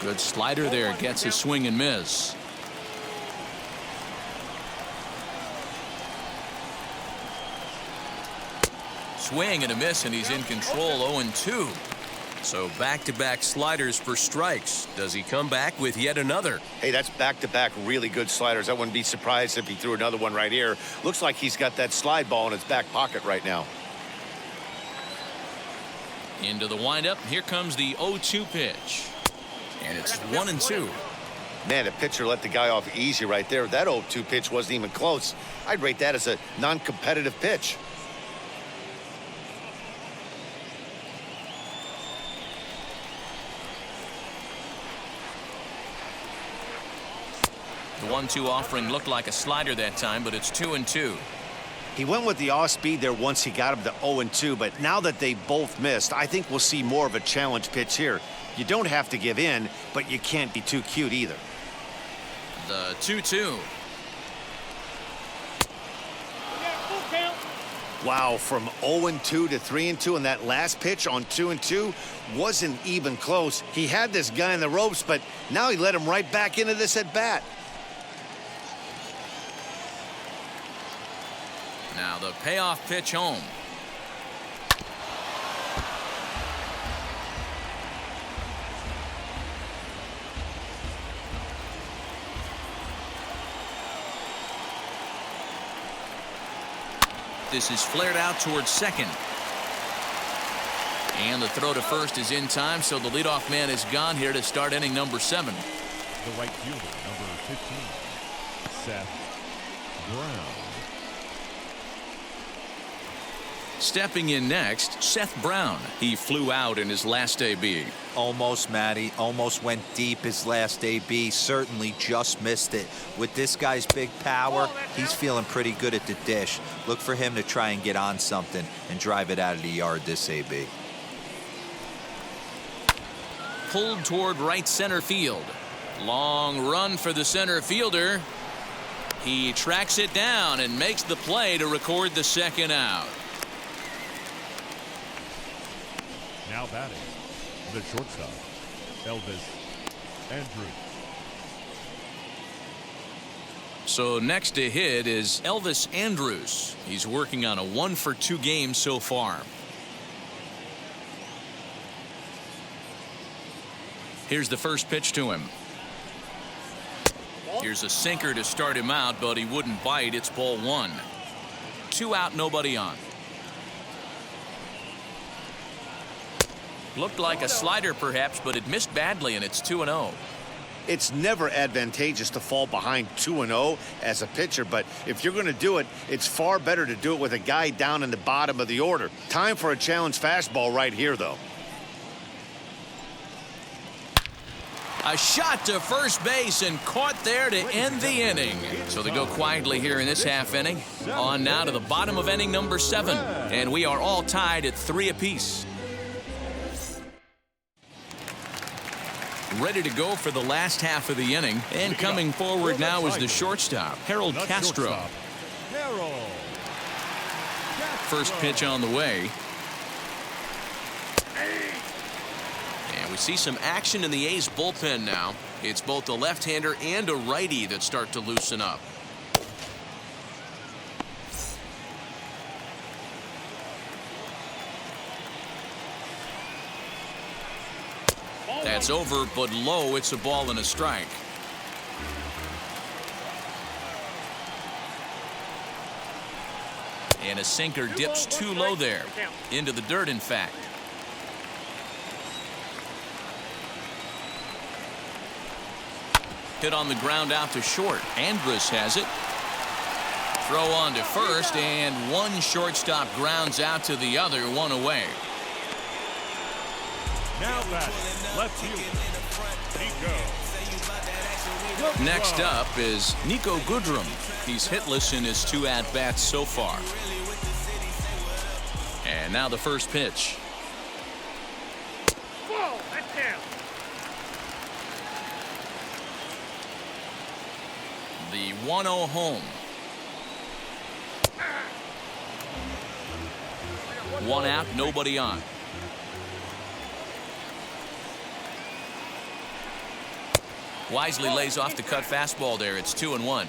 Speaker 1: Good slider there, gets a swing and miss. Swing and a miss, and he's in control. 0-2. So back-to-back sliders for strikes. Does he come back with yet another?
Speaker 2: Hey, that's back-to-back really good sliders. I wouldn't be surprised if he threw another one right here. Looks like he's got that slide ball in his back pocket right now.
Speaker 1: Into the windup. Here comes the 0-2 pitch. And it's 1-2.
Speaker 2: Man, the pitcher let the guy off easy right there. That 0-2 pitch wasn't even close. I'd rate that as a non-competitive pitch.
Speaker 1: The 1-2 offering looked like a slider that time, but it's 2-2.
Speaker 2: He went with the off speed there once he got him to 0-2, but now that they both missed, I think we'll see more of a challenge pitch here. You don't have to give in, but you can't be too cute either.
Speaker 1: The 2-2.
Speaker 2: Wow, from 0-2 to 3-2, and that last pitch on 2-2 wasn't even close. He had this guy in the ropes, but now he let him right back into this at bat.
Speaker 1: Now the payoff pitch home. This is flared out towards second. And the throw to first is in time, so the leadoff man is gone here to start inning number 7.
Speaker 3: The right fielder, number 15, Seth Brown.
Speaker 1: Stepping in next, Seth Brown. He flew out in his last AB.
Speaker 4: Almost, Matty. Almost went deep his last AB. Certainly just missed it. With this guy's big power, he's feeling pretty good at the dish. Look for him to try and get on something and drive it out of the yard this AB.
Speaker 1: Pulled toward right center field. Long run for the center fielder. He tracks it down and makes the play to record the second out.
Speaker 3: Now batting, the shortstop, Elvis Andrews.
Speaker 1: So next to hit is Elvis Andrews. He's working on a 1-for-2 game so far. Here's the first pitch to him. Here's a sinker to start him out, but he wouldn't bite. It's ball 1. 2 out, nobody on. Looked like a slider perhaps, but it missed badly, and it's 2-0.
Speaker 2: It's never advantageous to fall behind 2-0 as a pitcher, but if you're going to do it, it's far better to do it with a guy down in the bottom of the order. Time for a challenge fastball right here, though.
Speaker 1: A shot to first base and caught there to end the inning. So they go quietly here in this half inning. On now to the bottom of inning number 7, and we are all tied at 3 apiece. Ready to go for the last half of the inning, and coming forward now is the shortstop, Harold Castro. First pitch on the way. And we see some action in the A's bullpen now. It's both a left-hander and a righty that start to loosen up. That's over, but low. It's a ball and a strike. And a sinker dips too low there. Into the dirt, in fact. Hit on the ground out to short. Andrus has it. Throw on to first, and one shortstop grounds out to the other, one away.
Speaker 3: Now batting, left fielder, Nico.
Speaker 1: Next up is Nico Goodrum. He's hitless in his 2 at-bats so far. And now the first pitch.
Speaker 7: Whoa, that's him.
Speaker 1: The 1-0 home. 1 out, nobody on. Wisely lays off the cut fastball there. It's 2-1.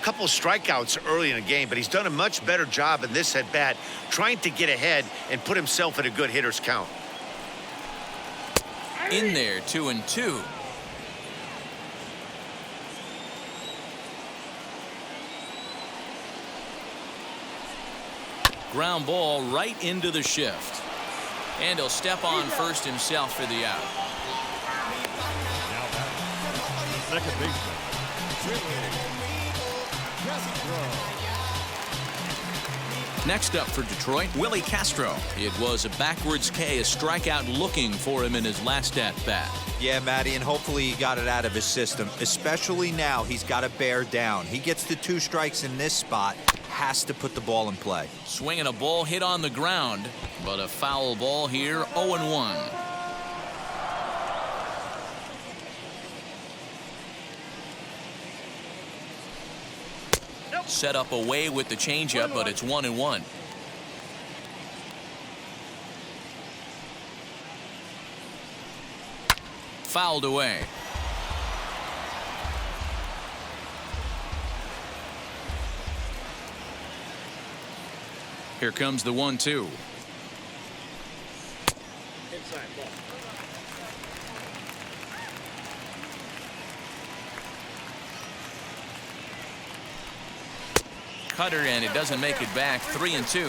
Speaker 2: Couple strikeouts early in the game, but he's done a much better job in this at bat trying to get ahead and put himself in a good hitter's count.
Speaker 1: In there, 2-2. Ground ball right into the shift. And he'll step on first himself for the out.
Speaker 3: Now batting, second baseman,
Speaker 1: Next up for Detroit, Willie Castro. It was a backwards K, a strikeout looking for him in his last at-bat.
Speaker 4: Yeah, Matty, and hopefully he got it out of his system, especially now he's got to bear down. He gets the 2 strikes in this spot, has to put the ball in play.
Speaker 1: Swinging a ball hit on the ground, but a foul ball here, 0-1. Set up away with the changeup, but it's 1-1. Fouled away. Here comes the 1-2.
Speaker 7: Inside ball.
Speaker 1: Cutter, and it doesn't make it back. 3-2.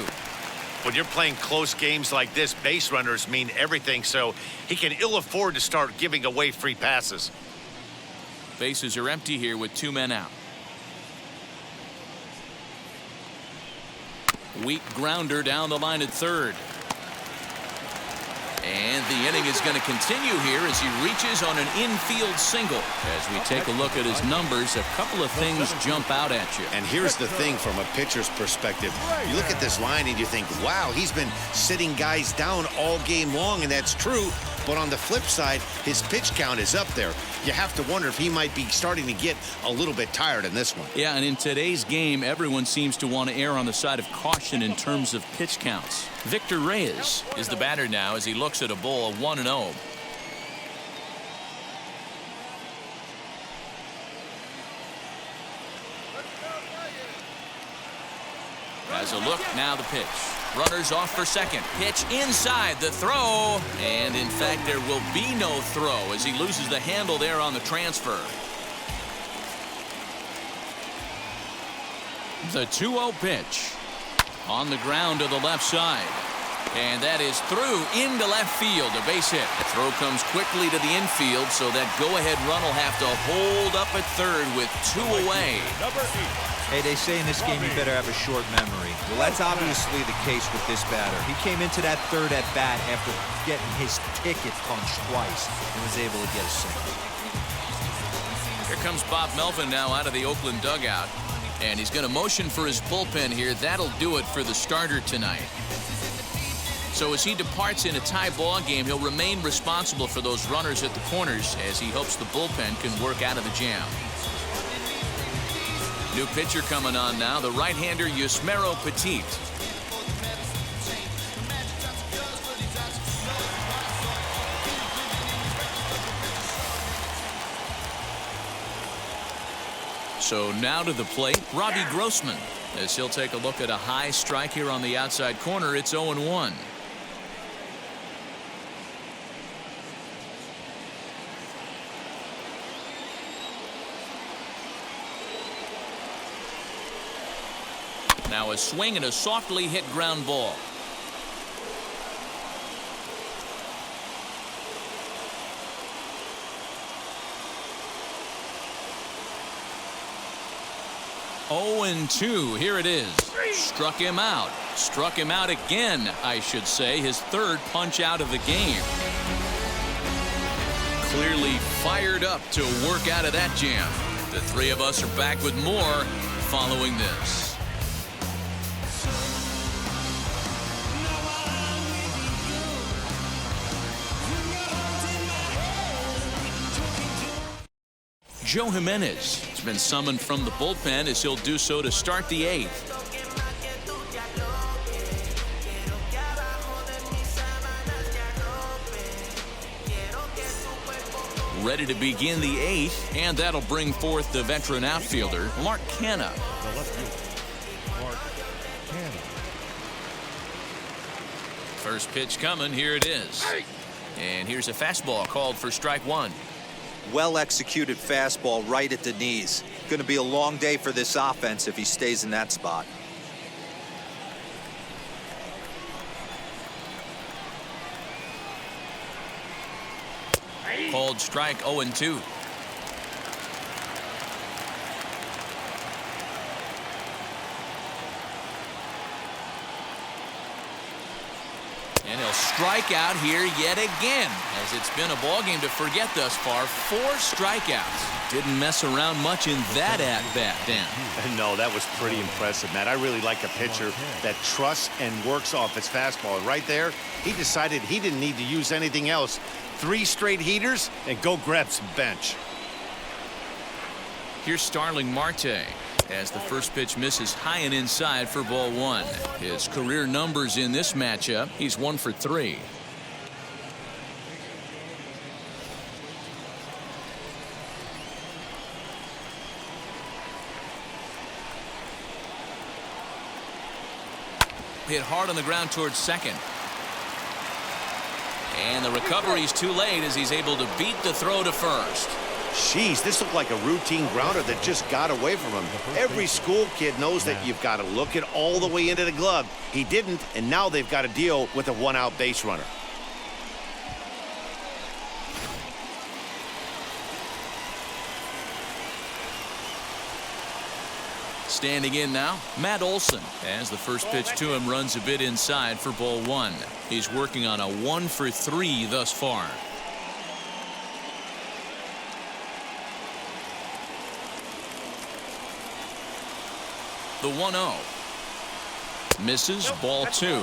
Speaker 2: When you're playing close games like this, base runners mean everything, so he can ill afford to start giving away free passes.
Speaker 1: Bases are empty here with 2 men out. Weak grounder down the line at third. And the inning is going to continue here as he reaches on an infield single. As we take a look at his numbers, a couple of things jump out at you.
Speaker 2: And here's the thing from a pitcher's perspective. You look at this line and you think, wow, he's been sitting guys down all game long, and that's true. But on the flip side, his pitch count is up there. You have to wonder if he might be starting to get a little bit tired in this one.
Speaker 1: Yeah, and in today's game, everyone seems to want to err on the side of caution in terms of pitch counts. Victor Reyes is the batter now as he looks at a ball 1-0. As a look, now the pitch. Runners off for second. Pitch inside the throw. And in fact, there will be no throw as he loses the handle there on the transfer. The 2-0 pitch. On the ground to the left side. And that is through into left field, a base hit. The throw comes quickly to the infield, so that go-ahead run will have to hold up at third with 2 away.
Speaker 3: number 8.
Speaker 4: Hey, they say in this game you better have a short memory. Well, that's obviously the case with this batter. He came into that third at bat after getting his ticket punched twice and was able to get a single.
Speaker 1: Here comes Bob Melvin now out of the Oakland dugout. And he's going to motion for his bullpen here. That'll do it for the starter tonight. So as he departs in a tie ball game, he'll remain responsible for those runners at the corners as he hopes the bullpen can work out of the jam. New pitcher coming on now, the right-hander Yusmeiro Petit. So now to the plate, Robbie Grossman, as he'll take a look at a high strike here on the outside corner. It's 0-1. Now a swing and a softly hit ground ball. 0-2. Here it is. Struck him out. Struck him out again, I should say. His third punch out of the game. Clearly fired up to work out of that jam. The three of us are back with more following this. Joe Jimenez has been summoned from the bullpen as he'll do so to start the eighth. Ready to begin the eighth, and that'll bring forth the veteran outfielder, Mark Canha.
Speaker 3: The left fielder, Mark Canha.
Speaker 1: First pitch coming. Here it is. And here's a fastball called for strike one.
Speaker 4: Well executed fastball right at the knees. Going to be a long day for this offense if he stays in that spot.
Speaker 1: Called strike 0-2. And he'll strike out here yet again, as it's been a ball game to forget thus far. 4 strikeouts. Didn't mess around much in that at-bat, Dan.
Speaker 2: No, that was pretty impressive, Matt. I really like a pitcher that trusts and works off his fastball. And right there, he decided he didn't need to use anything else. 3 straight heaters and go grab some bench.
Speaker 1: Here's Starling Marte as the first pitch misses high and inside for ball 1. His career numbers in this matchup, he's 1 for 3. Hit hard on the ground towards second. And the recovery's too late as he's able to beat the throw to first.
Speaker 2: Jeez, this looked like a routine grounder that just got away from him. Every school kid knows that you've got to look it all the way into the glove. He didn't, and now they've got to deal with a 1-out base runner.
Speaker 1: Standing in now, Matt Olson, as the first pitch to him runs a bit inside for ball 1. He's working on a 1 for 3 thus far. The 1-0. Misses, ball 2.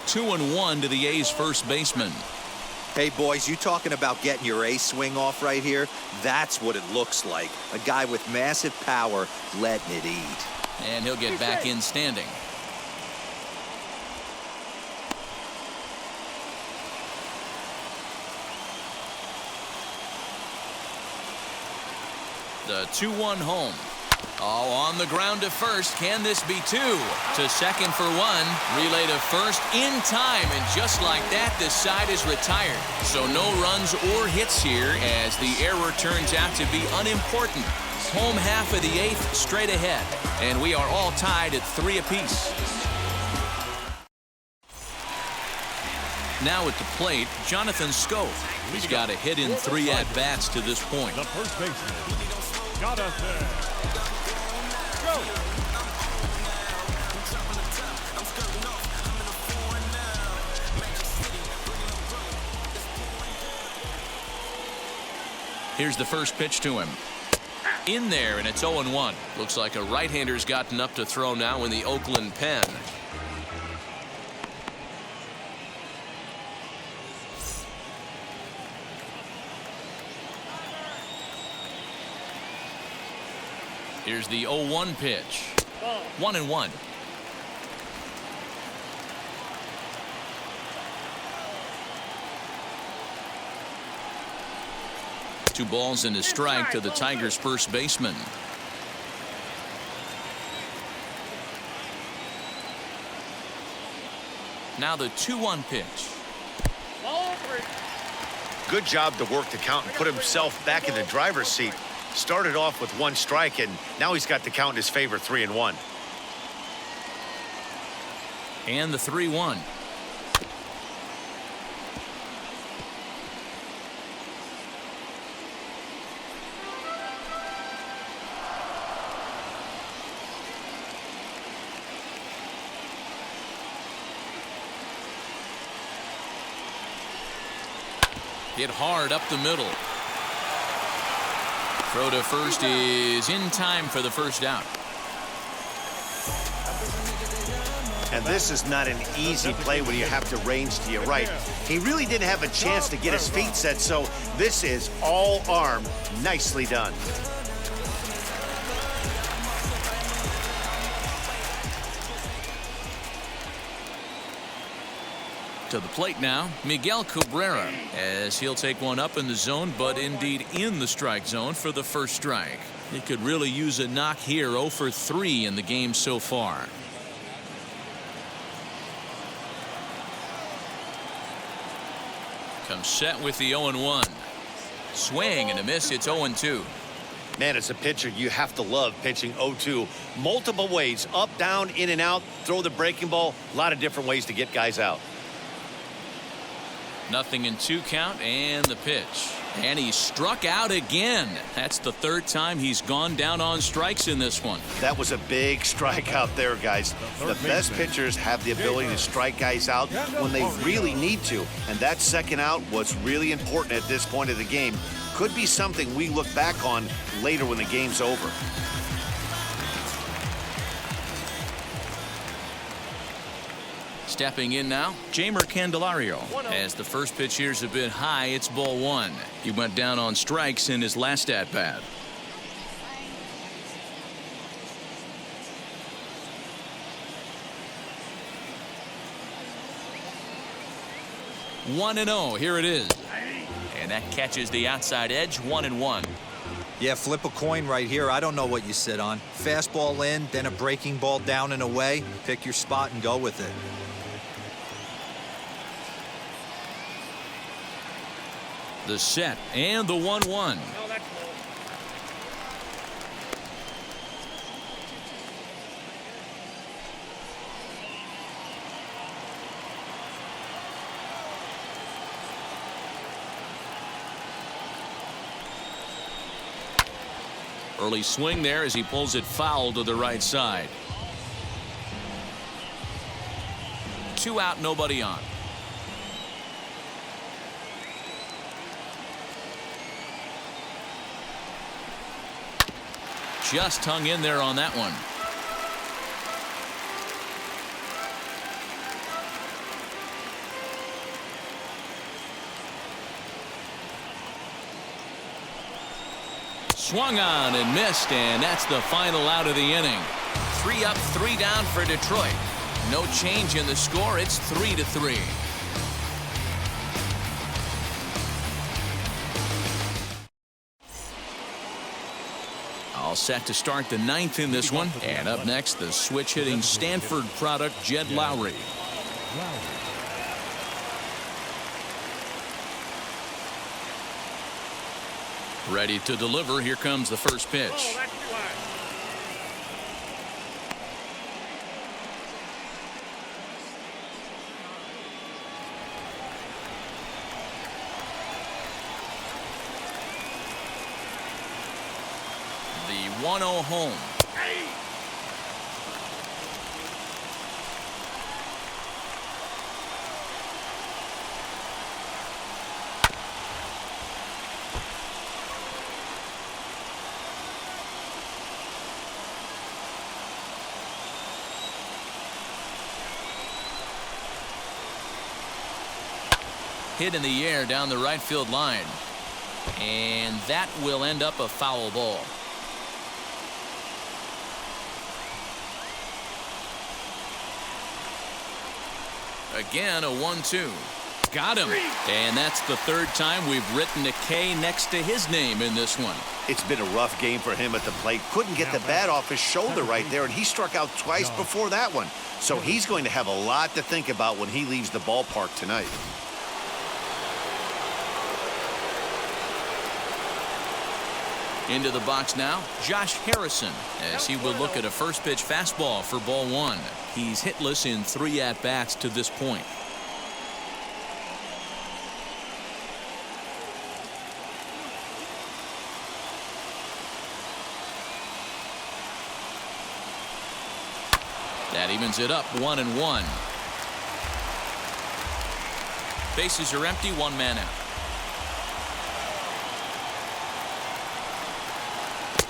Speaker 1: Two and 1 to the A's first baseman.
Speaker 4: Hey, boys, you talking about getting your ace swing off right here? That's what it looks like. A guy with massive power letting it eat.
Speaker 1: And he'll get back in standing. The 2-1 home. Oh, on the ground to first. Can this be 2? To second for 1. Relay to first in time. And just like that, the side is retired. So no runs or hits here as the error turns out to be unimportant. Home half of the 8th straight ahead. And we are all tied at 3 apiece. Now at the plate, Jonathan Scope. He's got a hit in 3 at-bats to this point.
Speaker 3: The first baseman, Jonathan.
Speaker 1: Here's the first pitch to him. In there, and it's 0-1. Looks like a right-hander's gotten up to throw now in the Oakland pen. Here's the 0-1 pitch. 1-1. Two balls and a strike to the Tigers' first baseman. Now the 2-1 pitch.
Speaker 2: Good job to work the count and put himself back in the driver's seat. Started off with 1 strike, and now he's got the count in his favor, 3-1.
Speaker 1: And the 3-1. Hit hard up the middle. Throw to first is in time for the first out.
Speaker 2: And this is not an easy play when you have to range to your right. He really didn't have a chance to get his feet set, so this is all arm. Nicely done.
Speaker 1: To the plate now, Miguel Cabrera, as he'll take one up in the zone, but indeed in the strike zone for the first strike. He could really use a knock here. 0 for 3 in the game so far. Comes set with the 0-1. Swing and a miss. It's 0-2.
Speaker 2: Man, as a pitcher, you have to love pitching 0-2. Multiple ways, up, down, in and out, throw the breaking ball. A lot of different ways to get guys out.
Speaker 1: Nothing in 2 count and the pitch. And he struck out again. That's the 3rd time he's gone down on strikes in this one.
Speaker 2: That was a big strike out there, guys. The best pitchers have the ability to strike guys out when they really need to. And that second out was really important at this point of the game. Could be something we look back on later when the game's over.
Speaker 1: Stepping in now, Jeimer Candelario. As the first pitch here's a bit high, it's ball 1. He went down on strikes in his last at-bat. One and 0. Here it is. And that catches the outside edge. 1-1.
Speaker 4: Yeah, flip a coin right here. I don't know what you sit on. Fastball in, then a breaking ball down and away. Pick your spot and go with it.
Speaker 1: The set and the 1-1.
Speaker 7: No, that's low.
Speaker 1: Early swing there as he pulls it foul to the right side. 2 out, nobody on. Just hung in there on that one. Swung on and missed, and that's the final out of the inning. 3 up, 3 down for Detroit. No change in the score. It's 3-3. All set to start the 9th in this one. And up next, the switch hitting Stanford product, Jed Lowry. Ready to deliver. Here comes the first pitch.
Speaker 7: Oh, that's too high.
Speaker 1: The 1-0 home. Hit in the air down the right field line. And that will end up a foul ball. Again, a 1-2. Got him. And that's the 3rd time we've written a K next to his name in this one.
Speaker 2: It's been a rough game for him at the plate. Couldn't get the bat off his shoulder right there, and he struck out twice before that one. So he's going to have a lot to think about when he leaves the ballpark tonight.
Speaker 1: Into the box now, Josh Harrison, as he will look at a first pitch fastball for ball one. He's hitless in 3 at-bats to this point. That evens it up 1-1. Bases are empty, 1 man out.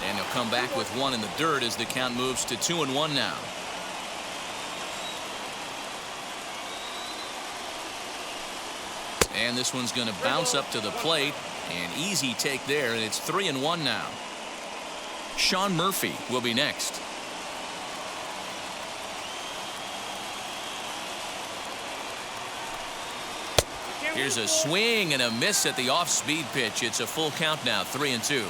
Speaker 1: And he'll come back with 1 in the dirt as the count moves to 2-1 now. And this one's going to bounce up to the plate. An easy take there, and it's 3-1 now. Sean Murphy will be next. Here's a swing and a miss at the off-speed pitch. It's a full count now, 3-2.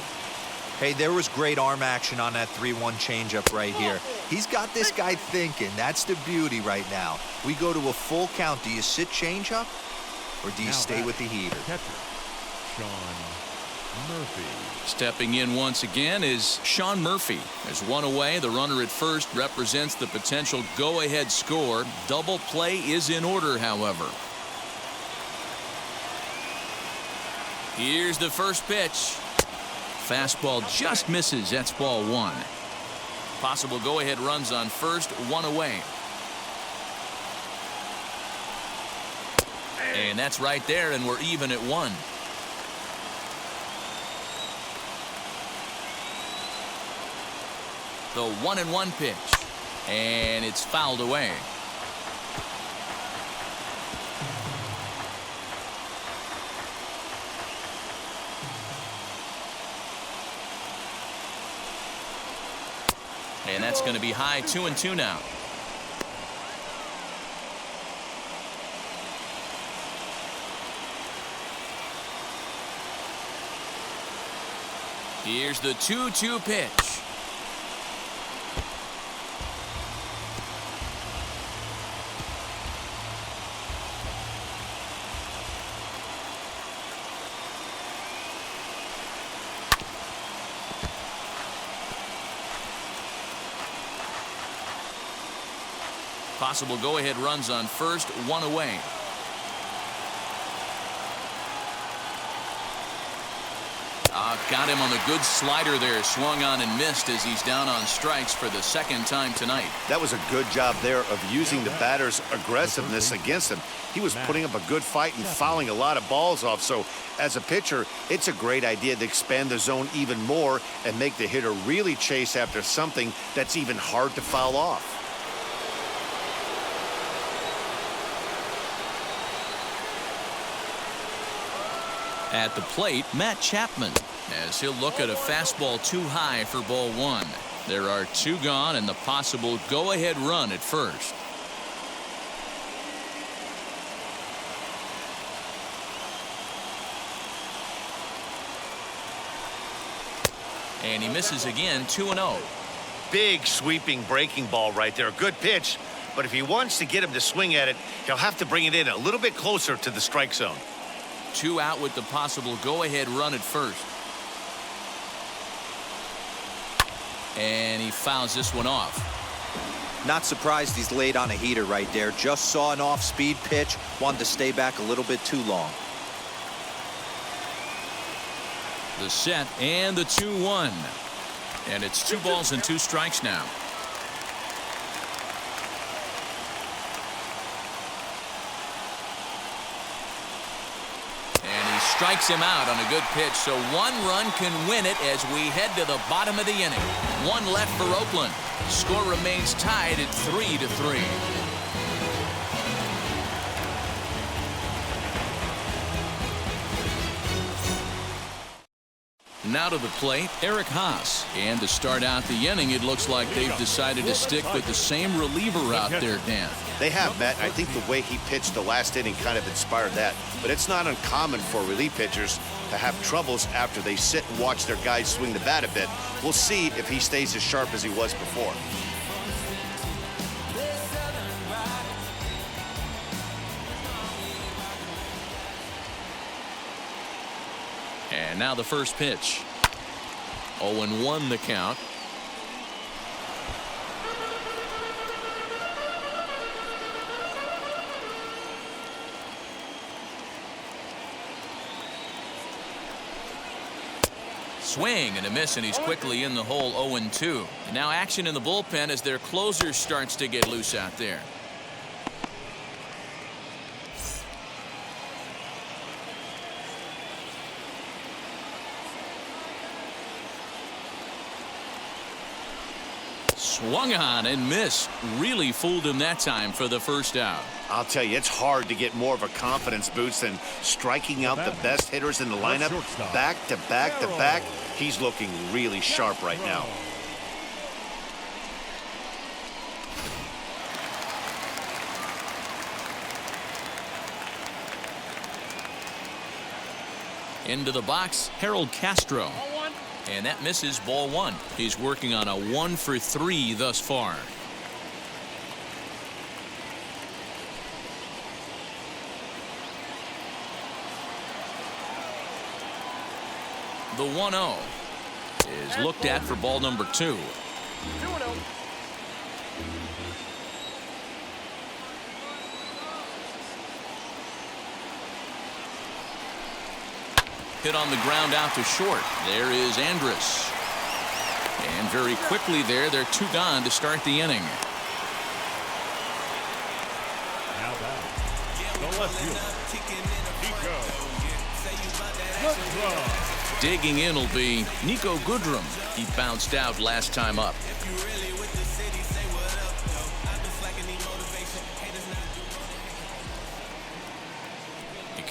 Speaker 4: Hey, there was great arm action on that 3-1 changeup right here. He's got this guy thinking. That's the beauty right now. We go to a full count. Do you sit changeup or do you stay with the heater?
Speaker 3: Catcher, Sean Murphy.
Speaker 1: Stepping in once again is Sean Murphy. There's 1 away. The runner at first represents the potential go-ahead score. Double play is in order, however. Here's the first pitch. Fastball just misses. That's ball 1. Possible go-ahead runs on first, 1 away. And that's right there, and we're even at 1. The 1-1 pitch. And it's fouled away. And that's going to be high, 2-2 now. Here's the 2-2 pitch. Possible go-ahead runs on first, 1 away. Got him on the good slider there. Swung on and missed as he's down on strikes for the 2nd time tonight.
Speaker 2: That was a good job there of using the batter's aggressiveness against him. He was putting up a good fight and fouling a lot of balls off. So as a pitcher, it's a great idea to expand the zone even more and make the hitter really chase after something that's even hard to foul off.
Speaker 1: At the plate, Matt Chapman, as he'll look at a fastball too high for ball 1. There are 2 gone and the possible go-ahead run at first. And he misses again, 2-0.
Speaker 2: Big sweeping breaking ball right there. Good pitch, but if he wants to get him to swing at it, he'll have to bring it in a little bit closer to the strike zone.
Speaker 1: 2 out with the possible go-ahead run at first. And he fouls this one off.
Speaker 4: Not surprised he's laid on a heater right there. Just saw an off-speed pitch. Wanted to stay back a little bit too long.
Speaker 1: The set and the 2-1. And it's 2 balls and 2 strikes now. Strikes him out on a good pitch, so 1 run can win it as we head to the bottom of the inning. 1 left for Oakland. Score remains tied at 3-3. Now to the plate, Eric Haas. And to start out the inning, it looks like they've decided to stick with the same reliever out there, Dan.
Speaker 2: They have, Matt. I think the way he pitched the last inning kind of inspired that. But it's not uncommon for relief pitchers to have troubles after they sit and watch their guys swing the bat a bit. We'll see if he stays as sharp as he was before. And now the first pitch.
Speaker 1: 0-1 the count. Swing and a miss, and he's quickly in the hole. 0-2. And now action in the bullpen as their closer starts to get loose out there. Swung on and missed. Really fooled him that time for the first out.
Speaker 2: I'll tell you, it's hard to get more of a confidence boost than striking out the best hitters in the lineup back to back to back. He's looking really sharp right now.
Speaker 1: Into the box, Harold Castro. And that misses. Ball 1. He's working on a 1-for-3 thus far. The 1-0 is looked at for ball number 2.
Speaker 7: 2-0.
Speaker 1: Hit on the ground out to short. There is Andrus. And very quickly there, they're 2 gone to start the inning.
Speaker 3: Now back. The left fielder, Nico Goodrum.
Speaker 1: Digging in will be Nico Goodrum. He bounced out last time up.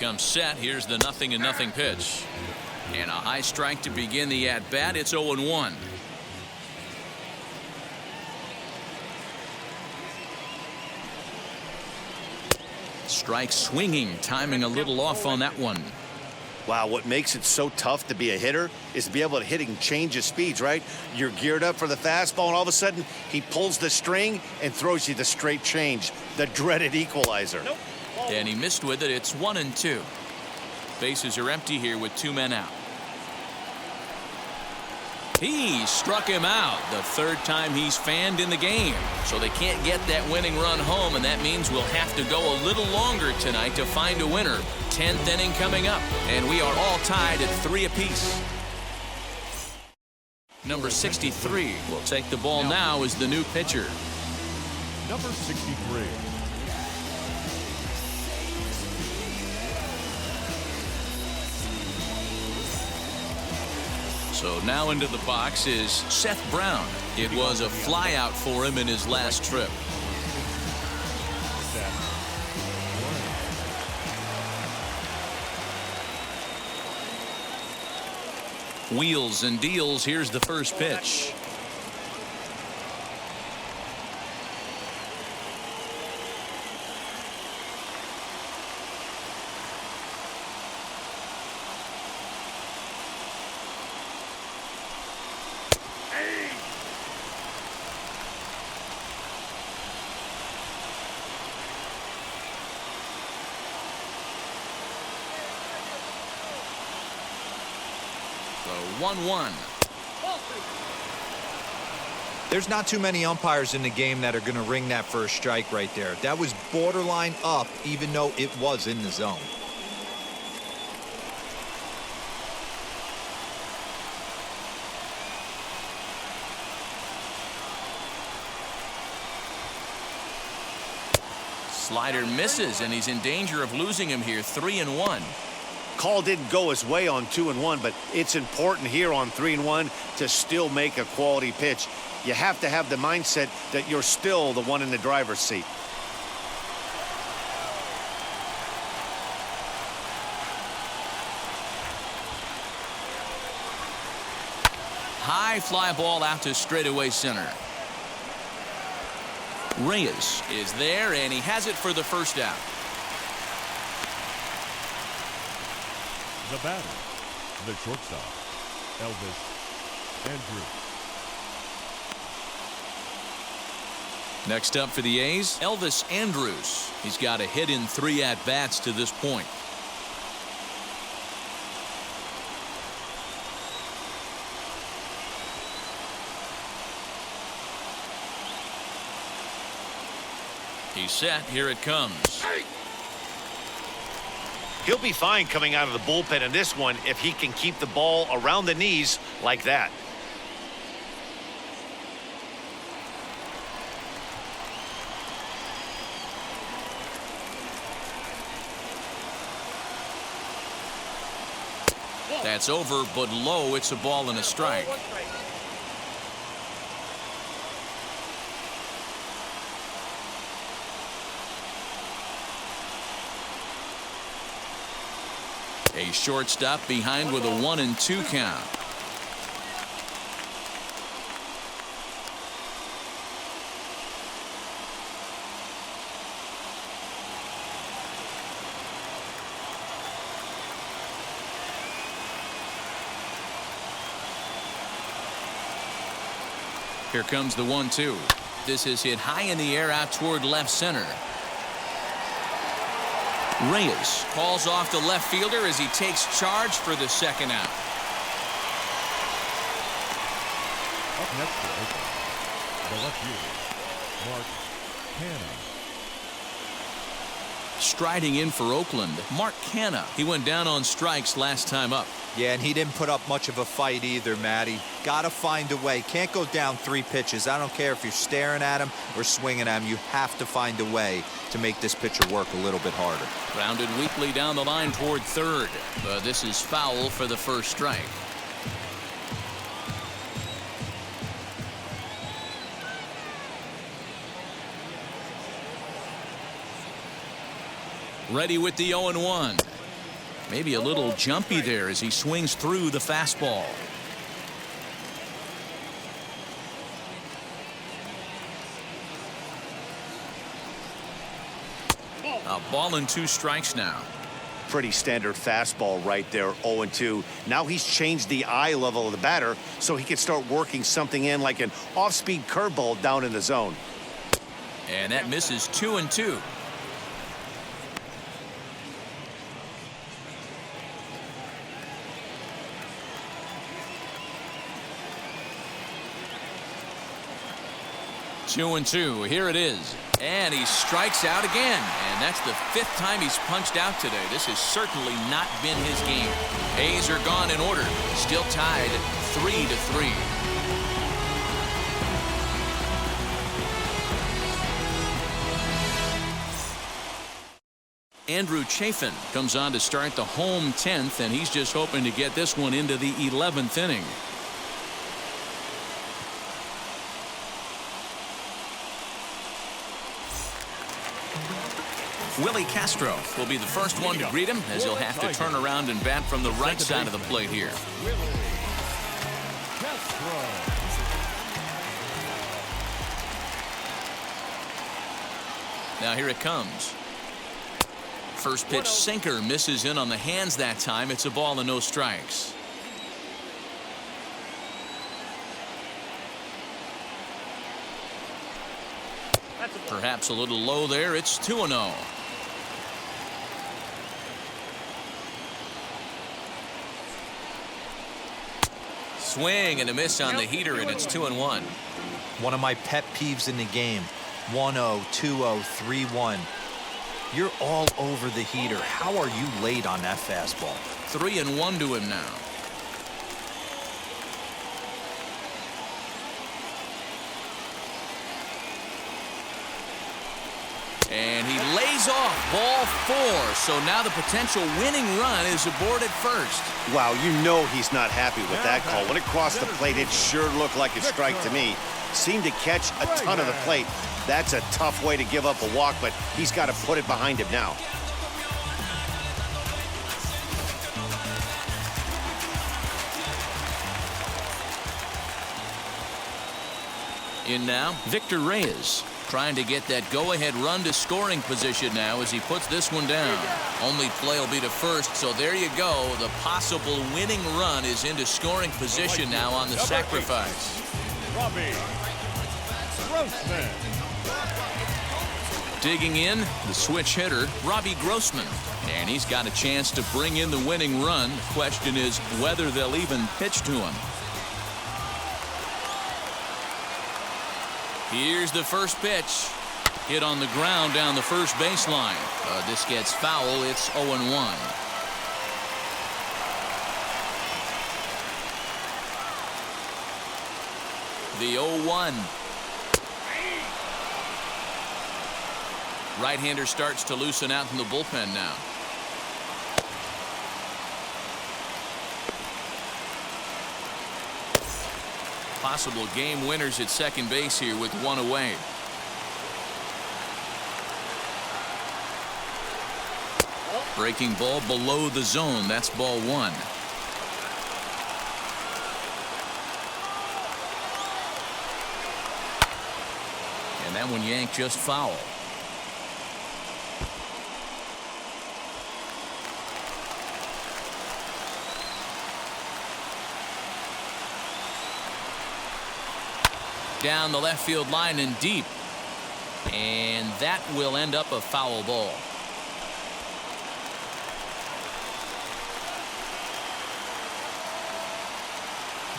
Speaker 1: Comes set. Here's the 0-0 pitch. And a high strike to begin the at-bat. It's 0-1. Strike swinging. Timing a little off on that one.
Speaker 2: Wow, what makes it so tough to be a hitter is to be able to hit and change his speeds, right? You're geared up for the fastball, and all of a sudden, he pulls the string and throws you the straight change, the dreaded equalizer.
Speaker 7: Nope.
Speaker 1: And he missed with it. It's 1-2. Bases are empty here with 2 men out. He struck him out the 3rd time he's fanned in the game. So they can't get that winning run home, and that means we'll have to go a little longer tonight to find a winner. 10th inning coming up, and we are all tied at 3 apiece. Number 63 will take the ball now as the new pitcher.
Speaker 3: Number 63.
Speaker 1: So now into the box is Seth Brown. It was a fly out for him in his last trip. Wheels and deals. Here's the first pitch. The 1-1.
Speaker 4: There's not too many umpires in the game that are going to ring that first strike right there. That was borderline up, even though it was in the zone.
Speaker 1: Slider misses, and he's in danger of losing him here. 3-1.
Speaker 2: Call didn't go his way on 2-1, but it's important here on 3-1 to still make a quality pitch. You have to have the mindset that you're still the one in the driver's seat.
Speaker 1: High fly ball out to straightaway center. Reyes is there, and he has it for the first out.
Speaker 3: The batter, the shortstop, Elvis Andrus.
Speaker 1: Next up for the A's, Elvis Andrus. He's got a hit in 3 at-bats to this point. He's set. Here it comes.
Speaker 2: He'll be fine coming out of the bullpen in this one if he can keep the ball around the knees like that.
Speaker 1: That's over, but low. It's a ball and a strike. A shortstop behind with a 1-2 count. Here comes the 1-2. This is hit high in the air out toward left center. Reyes calls off the left fielder as he takes charge for the second out.
Speaker 3: Up next for Oakland, the left fielder, Mark Canha.
Speaker 1: Striding in for Oakland, Mark Canha. He went down on strikes last time up.
Speaker 4: Yeah, and he didn't put up much of a fight either, Matty. Got to find a way. Can't go down 3 pitches. I don't care if you're staring at him or swinging at him. You have to find a way to make this pitcher work a little bit harder.
Speaker 1: Grounded weakly down the line toward third. But this is foul for the first strike. Ready with the 0-1. Maybe a little jumpy there as he swings through the fastball. A ball and 2 strikes now.
Speaker 2: Pretty standard fastball right there, 0-2. Now he's changed the eye level of the batter so he can start working something in like an off-speed curveball down in the zone.
Speaker 1: And that misses 2-2. Two and two. Here it is. And he strikes out again. And that's the 5th time he's punched out today. This has certainly not been his game. A's are gone in order. Still tied 3-3. Andrew Chafin comes on to start the home 10th, and he's just hoping to get this one into the 11th inning. Willie Castro will be the first one to greet him, as he'll have to turn around and bat from the right side of the plate here. Now here it comes. First pitch sinker misses in on the hands that time. It's a ball and no strikes. Perhaps a little low there. It's 2-0. Swing and a miss on the heater, and it's 2-1.
Speaker 4: One of my pet peeves in the game. 1-0, 2-0, 3-1. You're all over the heater. How are you late on that fastball?
Speaker 1: 3-1 to him now. And he lays off ball 4. So now the potential winning run is aboard at first.
Speaker 2: Wow, you know he's not happy with that call. When it crossed the plate, it sure looked like a strike to me. Seemed to catch a ton of the plate. That's a tough way to give up a walk, but he's got to put it behind him now.
Speaker 1: In now, Victor Reyes, trying to get that go-ahead run to scoring position now as he puts this one down. Only play will be to first, so there you go. The possible winning run is into scoring position now on the sacrifice.
Speaker 3: Robbie Grossman.
Speaker 1: Digging in, the switch hitter, Robbie Grossman. And he's got a chance to bring in the winning run. The question is whether they'll even pitch to him. Here's the first pitch. Hit on the ground down the first baseline. This gets foul. It's 0-1. The 0-1. Right-hander starts to loosen out in the bullpen now. Possible game winners at second base here with one away. Breaking ball below the zone. That's ball one. And that one yanked just foul. Down the left field line and deep. And that will end up a foul ball.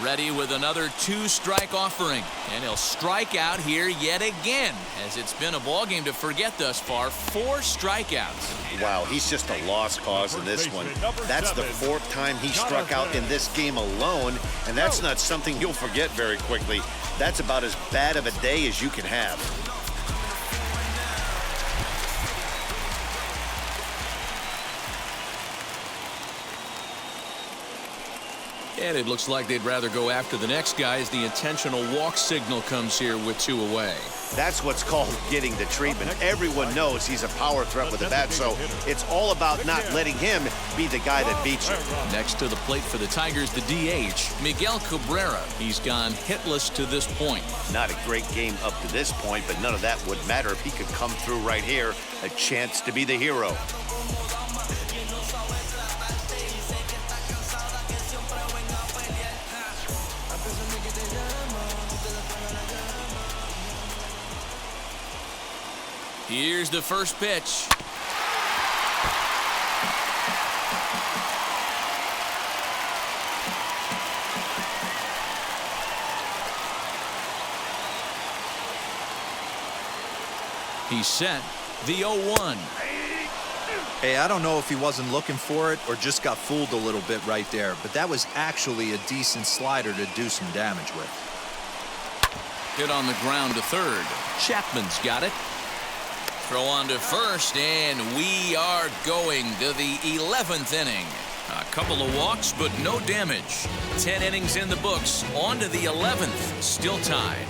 Speaker 1: Ready with another two-strike offering. And he'll strike out here yet again, as it's been a ball game to forget thus far. 4 strikeouts.
Speaker 2: Wow, he's just a lost cause in this one. That's the 4th time he struck out in this game alone, and that's not something you'll forget very quickly. That's about as bad of a day as you can have.
Speaker 1: And it looks like they'd rather go after the next guy as the intentional walk signal comes here with 2 away.
Speaker 2: That's what's called getting the treatment. Everyone knows he's a power threat with the bat, so it's all about not letting him be the guy that beats you.
Speaker 1: Next to the plate for the Tigers, the DH, Miguel Cabrera. He's gone hitless to this point.
Speaker 2: Not a great game up to this point, but none of that would matter if he could come through right here. A chance to be the hero.
Speaker 1: Here's the first pitch. He's set. The 0-1.
Speaker 4: Hey, I don't know if he wasn't looking for it or just got fooled a little bit right there, but that was actually a decent slider to do some damage with.
Speaker 1: Hit on the ground to third. Chapman's got it. Throw on to first, and we are going to the 11th inning. A couple of walks, but no damage. 10 innings in the books. On to the 11th. Still tied.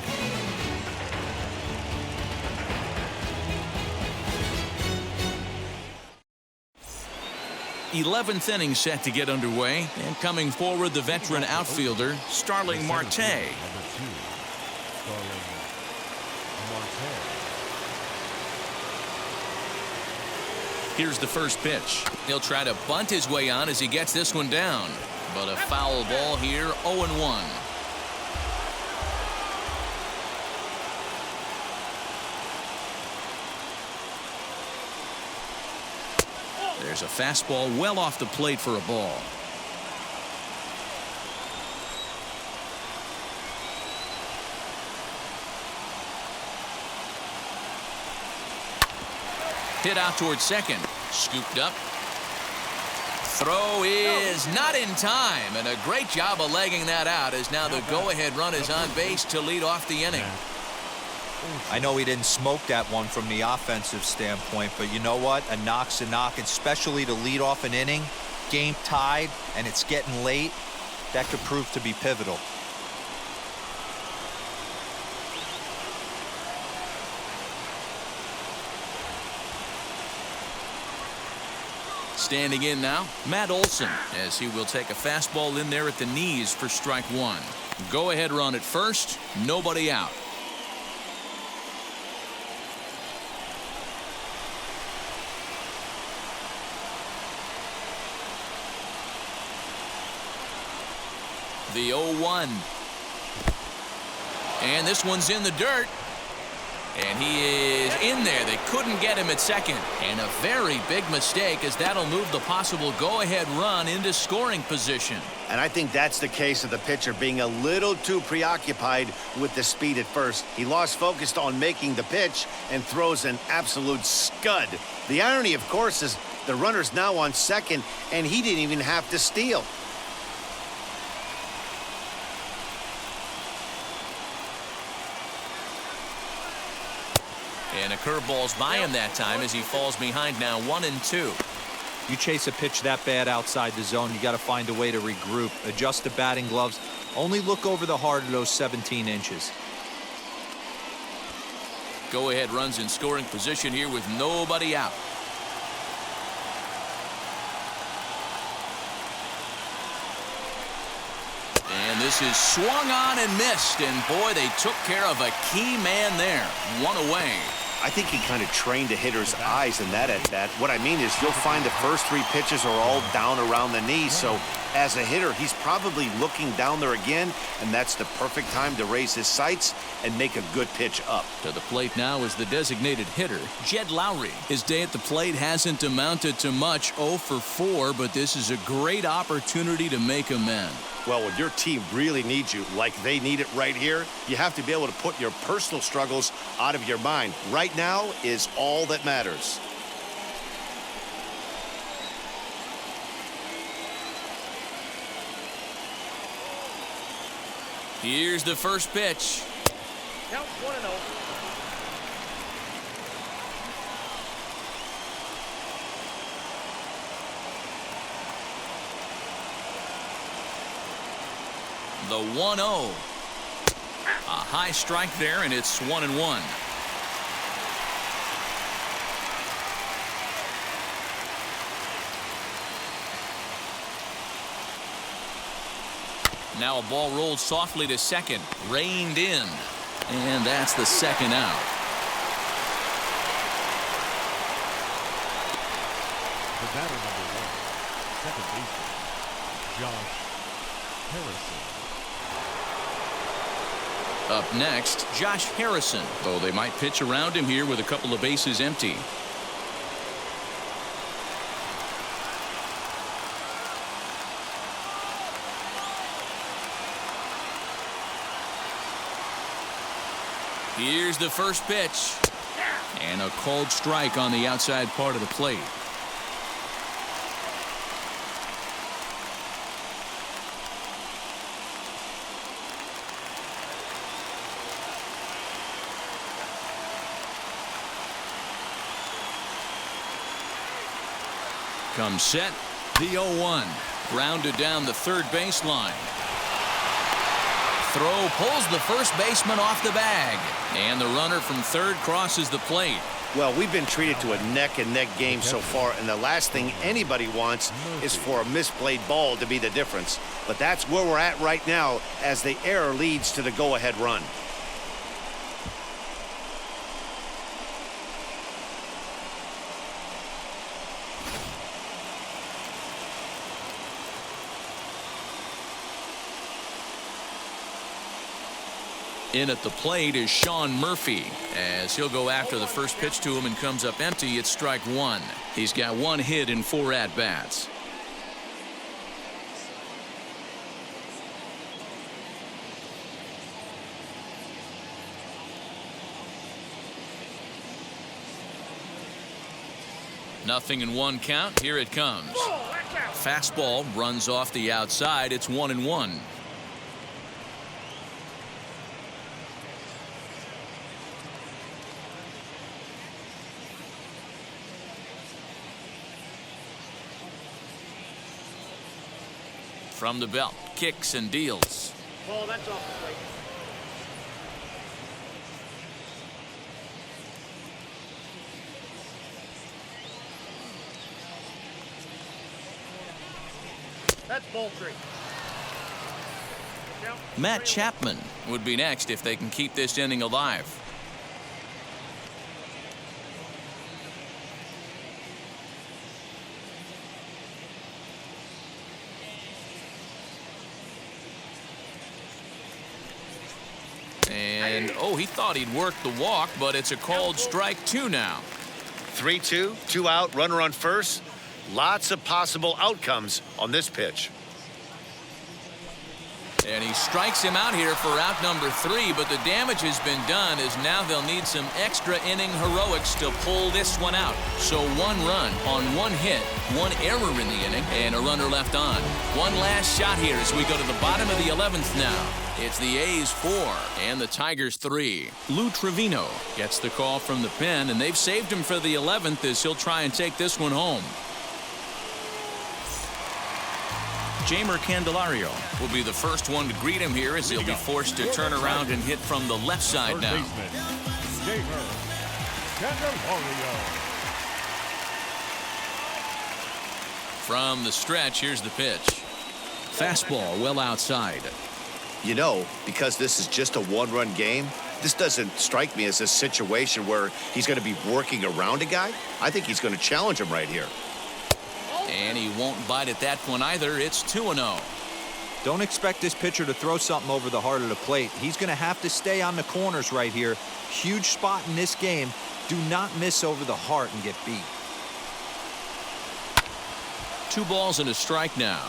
Speaker 1: '11th inning set to get underway, and coming forward, the veteran outfielder Starling Marte.
Speaker 3: Number 2, Starling Marte.
Speaker 1: Here's the first pitch. He'll try to bunt his way on as he gets this one down, but a foul ball here. 0-1. There's a fastball well off the plate for a ball. Hit out towards second. Scooped up. Throw is not in time, and a great job of legging that out as now the go-ahead run is on base to lead off the inning.
Speaker 4: I know he didn't smoke that one from the offensive standpoint, but you know what? A knock's a knock, especially to lead off an inning, game tied, and it's getting late. That could prove to be pivotal.
Speaker 1: Standing in now, Matt Olson, as he will take a fastball in there at the knees for strike one. Go-ahead run at first, nobody out. The 0-1. And this one's in the dirt. And he is in there. They couldn't get him at second. And a very big mistake, as that'll move the possible go-ahead run into scoring position.
Speaker 2: And I think that's the case of the pitcher being a little too preoccupied with the speed at first. He lost focus on making the pitch and throws an absolute scud. The irony, of course, is the runner's now on second, and he didn't even have to steal.
Speaker 1: And a curveball's by him that time as he falls behind now 1-2.
Speaker 4: You chase a pitch that bad outside the zone, you got to find a way to regroup, adjust the batting gloves, only look over the heart of those 17 inches.
Speaker 1: Go-ahead runs in scoring position here with nobody out. And this is swung on and missed, and boy, they took care of a key man there. One away.
Speaker 2: I think he kind of trained a hitter's eyes in that at-bat. What I mean is you'll find the first three pitches are all down around the knee. So as a hitter, he's probably looking down there again, and that's the perfect time to raise his sights and make a good pitch up.
Speaker 1: To the plate now is the designated hitter, Jed Lowry. His day at the plate hasn't amounted to much, 0 for 4, but this is a great opportunity to make amends.
Speaker 2: Well, when your team really needs you, like they need it right here, you have to be able to put your personal struggles out of your mind. Right now is all that matters.
Speaker 1: Here's the first pitch.
Speaker 7: Count 1-0.
Speaker 1: The 1-0. A high strike there, and it's 1-1. Now a ball rolled softly to second, reined in, and that's the second out.
Speaker 3: The batter number 1, second baseman, Josh Harrison.
Speaker 1: Up next, Josh Harrison, though they might pitch around him here with a couple of bases empty. Here's the first pitch. And a called strike on the outside part of the plate. Comes set, the 0-1. Grounded down the third baseline. Throw pulls the first baseman off the bag. And the runner from third crosses the plate.
Speaker 2: Well, we've been treated to a neck-and-neck game so far, and the last thing anybody wants is for a misplayed ball to be the difference. But that's where we're at right now as the error leads to the go-ahead run.
Speaker 1: In at the plate is Sean Murphy as he'll go after the first pitch to him and comes up empty. It's strike one. He's got 1 hit in 4 at-bats. Nothing in 1 count. Here it comes. Fastball runs off the outside. It's 1-1. From the belt, kicks and deals.
Speaker 7: Ball, that's off the plate. That's ball 3.
Speaker 1: Matt Chapman would be next if they can keep this inning alive. And, oh, he thought he'd work the walk, but it's a called strike 2 now.
Speaker 2: 3-2, 2 out, runner on first. Lots of possible outcomes on this pitch.
Speaker 1: And he strikes him out here for out number 3, but the damage has been done as now they'll need some extra inning heroics to pull this one out. So 1 run on 1 hit, 1 error in the inning, and a runner left on. One last shot here as we go to the bottom of the 11th now. It's the A's 4 and the Tigers 3. Lou Trevino gets the call from the pen, and they've saved him for the 11th as he'll try and take this one home. Jamer Candelario will be the first one to greet him here as he'll be forced to turn around and hit from the left side now.
Speaker 3: Jamer Candelario.
Speaker 1: From the stretch, here's the pitch. Fastball well outside.
Speaker 2: You know, because this is just a 1-run game, this doesn't strike me as a situation where he's going to be working around a guy. I think he's going to challenge him right here.
Speaker 1: And he won't bite at that one either. It's 2-0.
Speaker 4: Don't expect this pitcher to throw something over the heart of the plate. He's going to have to stay on the corners right here. Huge spot in this game. Do not miss over the heart and get beat.
Speaker 1: 2 balls and a strike now.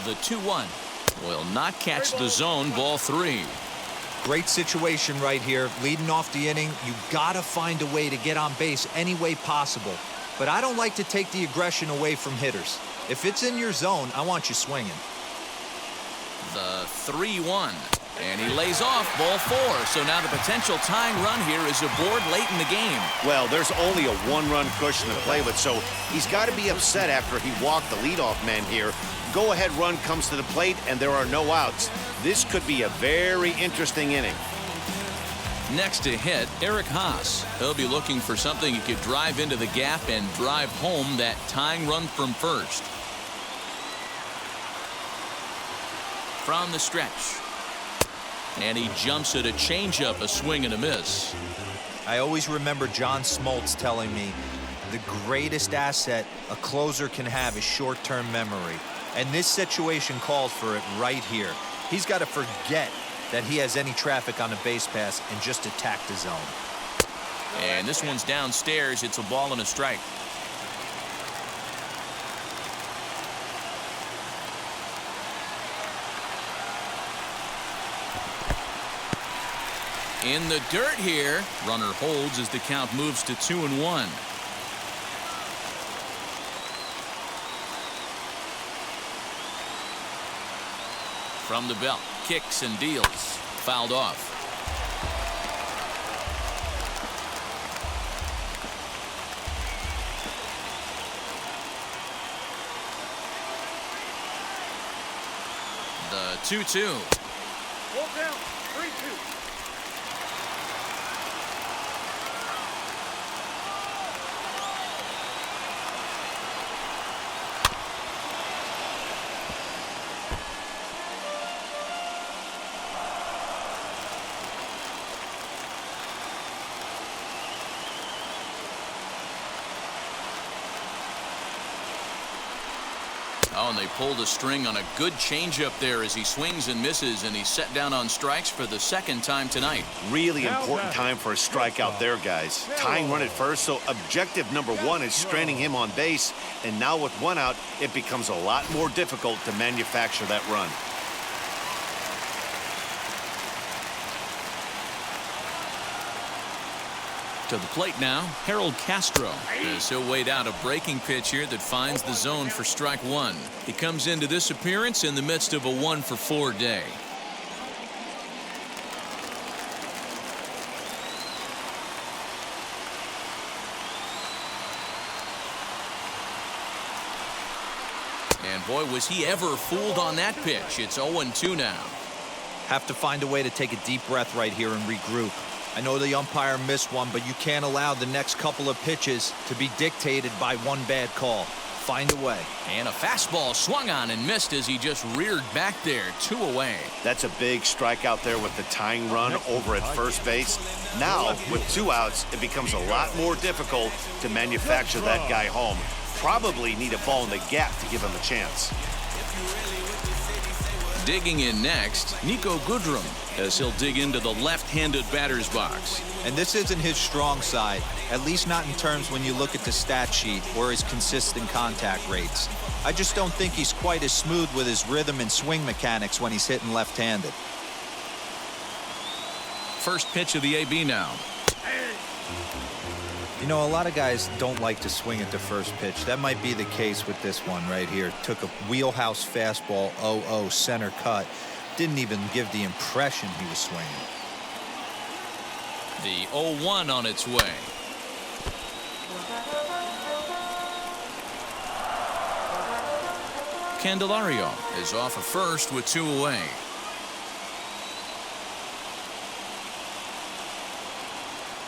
Speaker 1: The 2-1 will not catch the zone. Ball 3.
Speaker 4: Great situation right here. Leading off the inning, you gotta find a way to get on base any way possible. But I don't like to take the aggression away from hitters. If it's in your zone, I want you swinging.
Speaker 1: The 3-1. And he lays off. Ball 4. So now the potential tying run here is aboard late in the game.
Speaker 2: Well, there's only a 1-run cushion to play with, so he's got to be upset after he walked the leadoff man here. Go-ahead run comes to the plate, and there are no outs. This could be a very interesting inning.
Speaker 1: Next to hit, Eric Haas. He'll be looking for something he could drive into the gap and drive home that tying run from first. From the stretch. And he jumps at a changeup, a swing and a miss.
Speaker 4: I always remember John Smoltz telling me the greatest asset a closer can have is short-term memory. And this situation calls for it right here. He's got to forget that he has any traffic on a base pass and just attack the zone.
Speaker 1: And this one's downstairs. It's a ball and a strike. In the dirt here. Runner holds as the count moves to 2-1. From the belt, kicks and deals. Fouled off. The 2-2.
Speaker 7: Hold down. 3-2.
Speaker 1: Oh, and they pulled a string on a good changeup there as he swings and misses, and he's set down on strikes for the 2nd time tonight.
Speaker 2: Really important time for a strikeout there, guys. Tying run at first, so objective number 1 is stranding him on base, and now with 1 out, it becomes a lot more difficult to manufacture that run.
Speaker 1: To the plate now, Harold Castro, as he'll wait out a breaking pitch here that finds the zone for strike 1. He comes into this appearance in the midst of a 1-for-4 day. And boy, was he ever fooled on that pitch. It's 0-2 now.
Speaker 4: Have to find a way to take a deep breath right here and regroup. I know the umpire missed one, but you can't allow the next couple of pitches to be dictated by one bad call. Find a way.
Speaker 1: And a fastball swung on and missed as he just reared back there. 2 away.
Speaker 2: That's a big strikeout there with the tying run over at first base. Now, with 2 outs, it becomes a lot more difficult to manufacture that guy home. Probably need a ball in the gap to give him a chance.
Speaker 1: Digging in next, Nico Goodrum, as he'll dig into the left-handed batter's box.
Speaker 4: And this isn't his strong side, at least not in terms when you look at the stat sheet or his consistent contact rates. I just don't think he's quite as smooth with his rhythm and swing mechanics when he's hitting left-handed.
Speaker 1: First pitch of the AB now.
Speaker 4: You know, a lot of guys don't like to swing at the first pitch. That might be the case with this one right here. Took a wheelhouse fastball, 0-0 center cut. Didn't even give the impression he was swinging.
Speaker 1: The 0-1 on its way. Candelario is off of first with 2 away.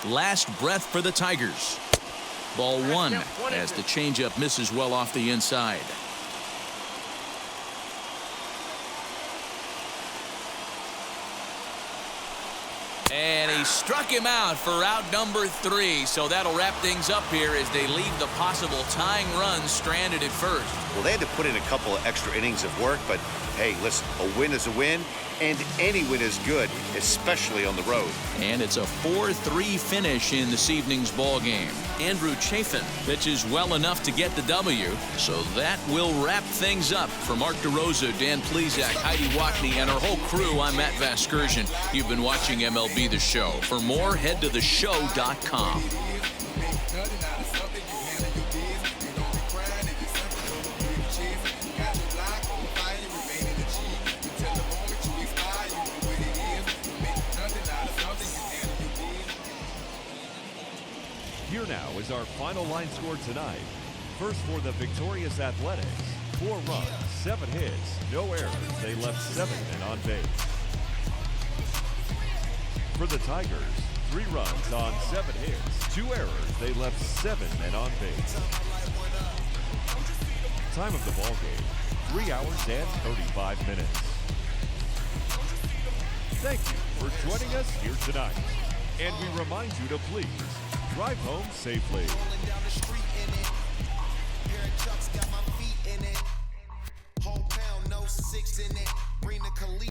Speaker 1: Last breath for the Tigers. Ball 1 as the changeup misses well off the inside. And he struck him out for out number 3. So that'll wrap things up here as they leave the possible tying run stranded at first.
Speaker 2: Well, they had to put in a couple of extra innings of work, but hey, listen, a win is a win, and any win is good, especially on the road.
Speaker 1: And it's a 4-3 finish in this evening's ball game. Andrew Chafin pitches well enough to get the W, so that will wrap things up. For Mark DeRosa, Dan Plesac, Heidi Watney, and our whole crew, I'm Matt Vasgersian. You've been watching MLB The Show. For more, head to theshow.com.
Speaker 3: Here now is our final line score tonight. First for the victorious Athletics, 4 runs, 7 hits, no errors. They left 7 men on base. For the Tigers, 3 runs on 7 hits, 2 errors. They left 7 men on base. Time of the ball game, 3 hours and 35 minutes. Thank you for joining us here tonight. And we remind you to please drive home safely.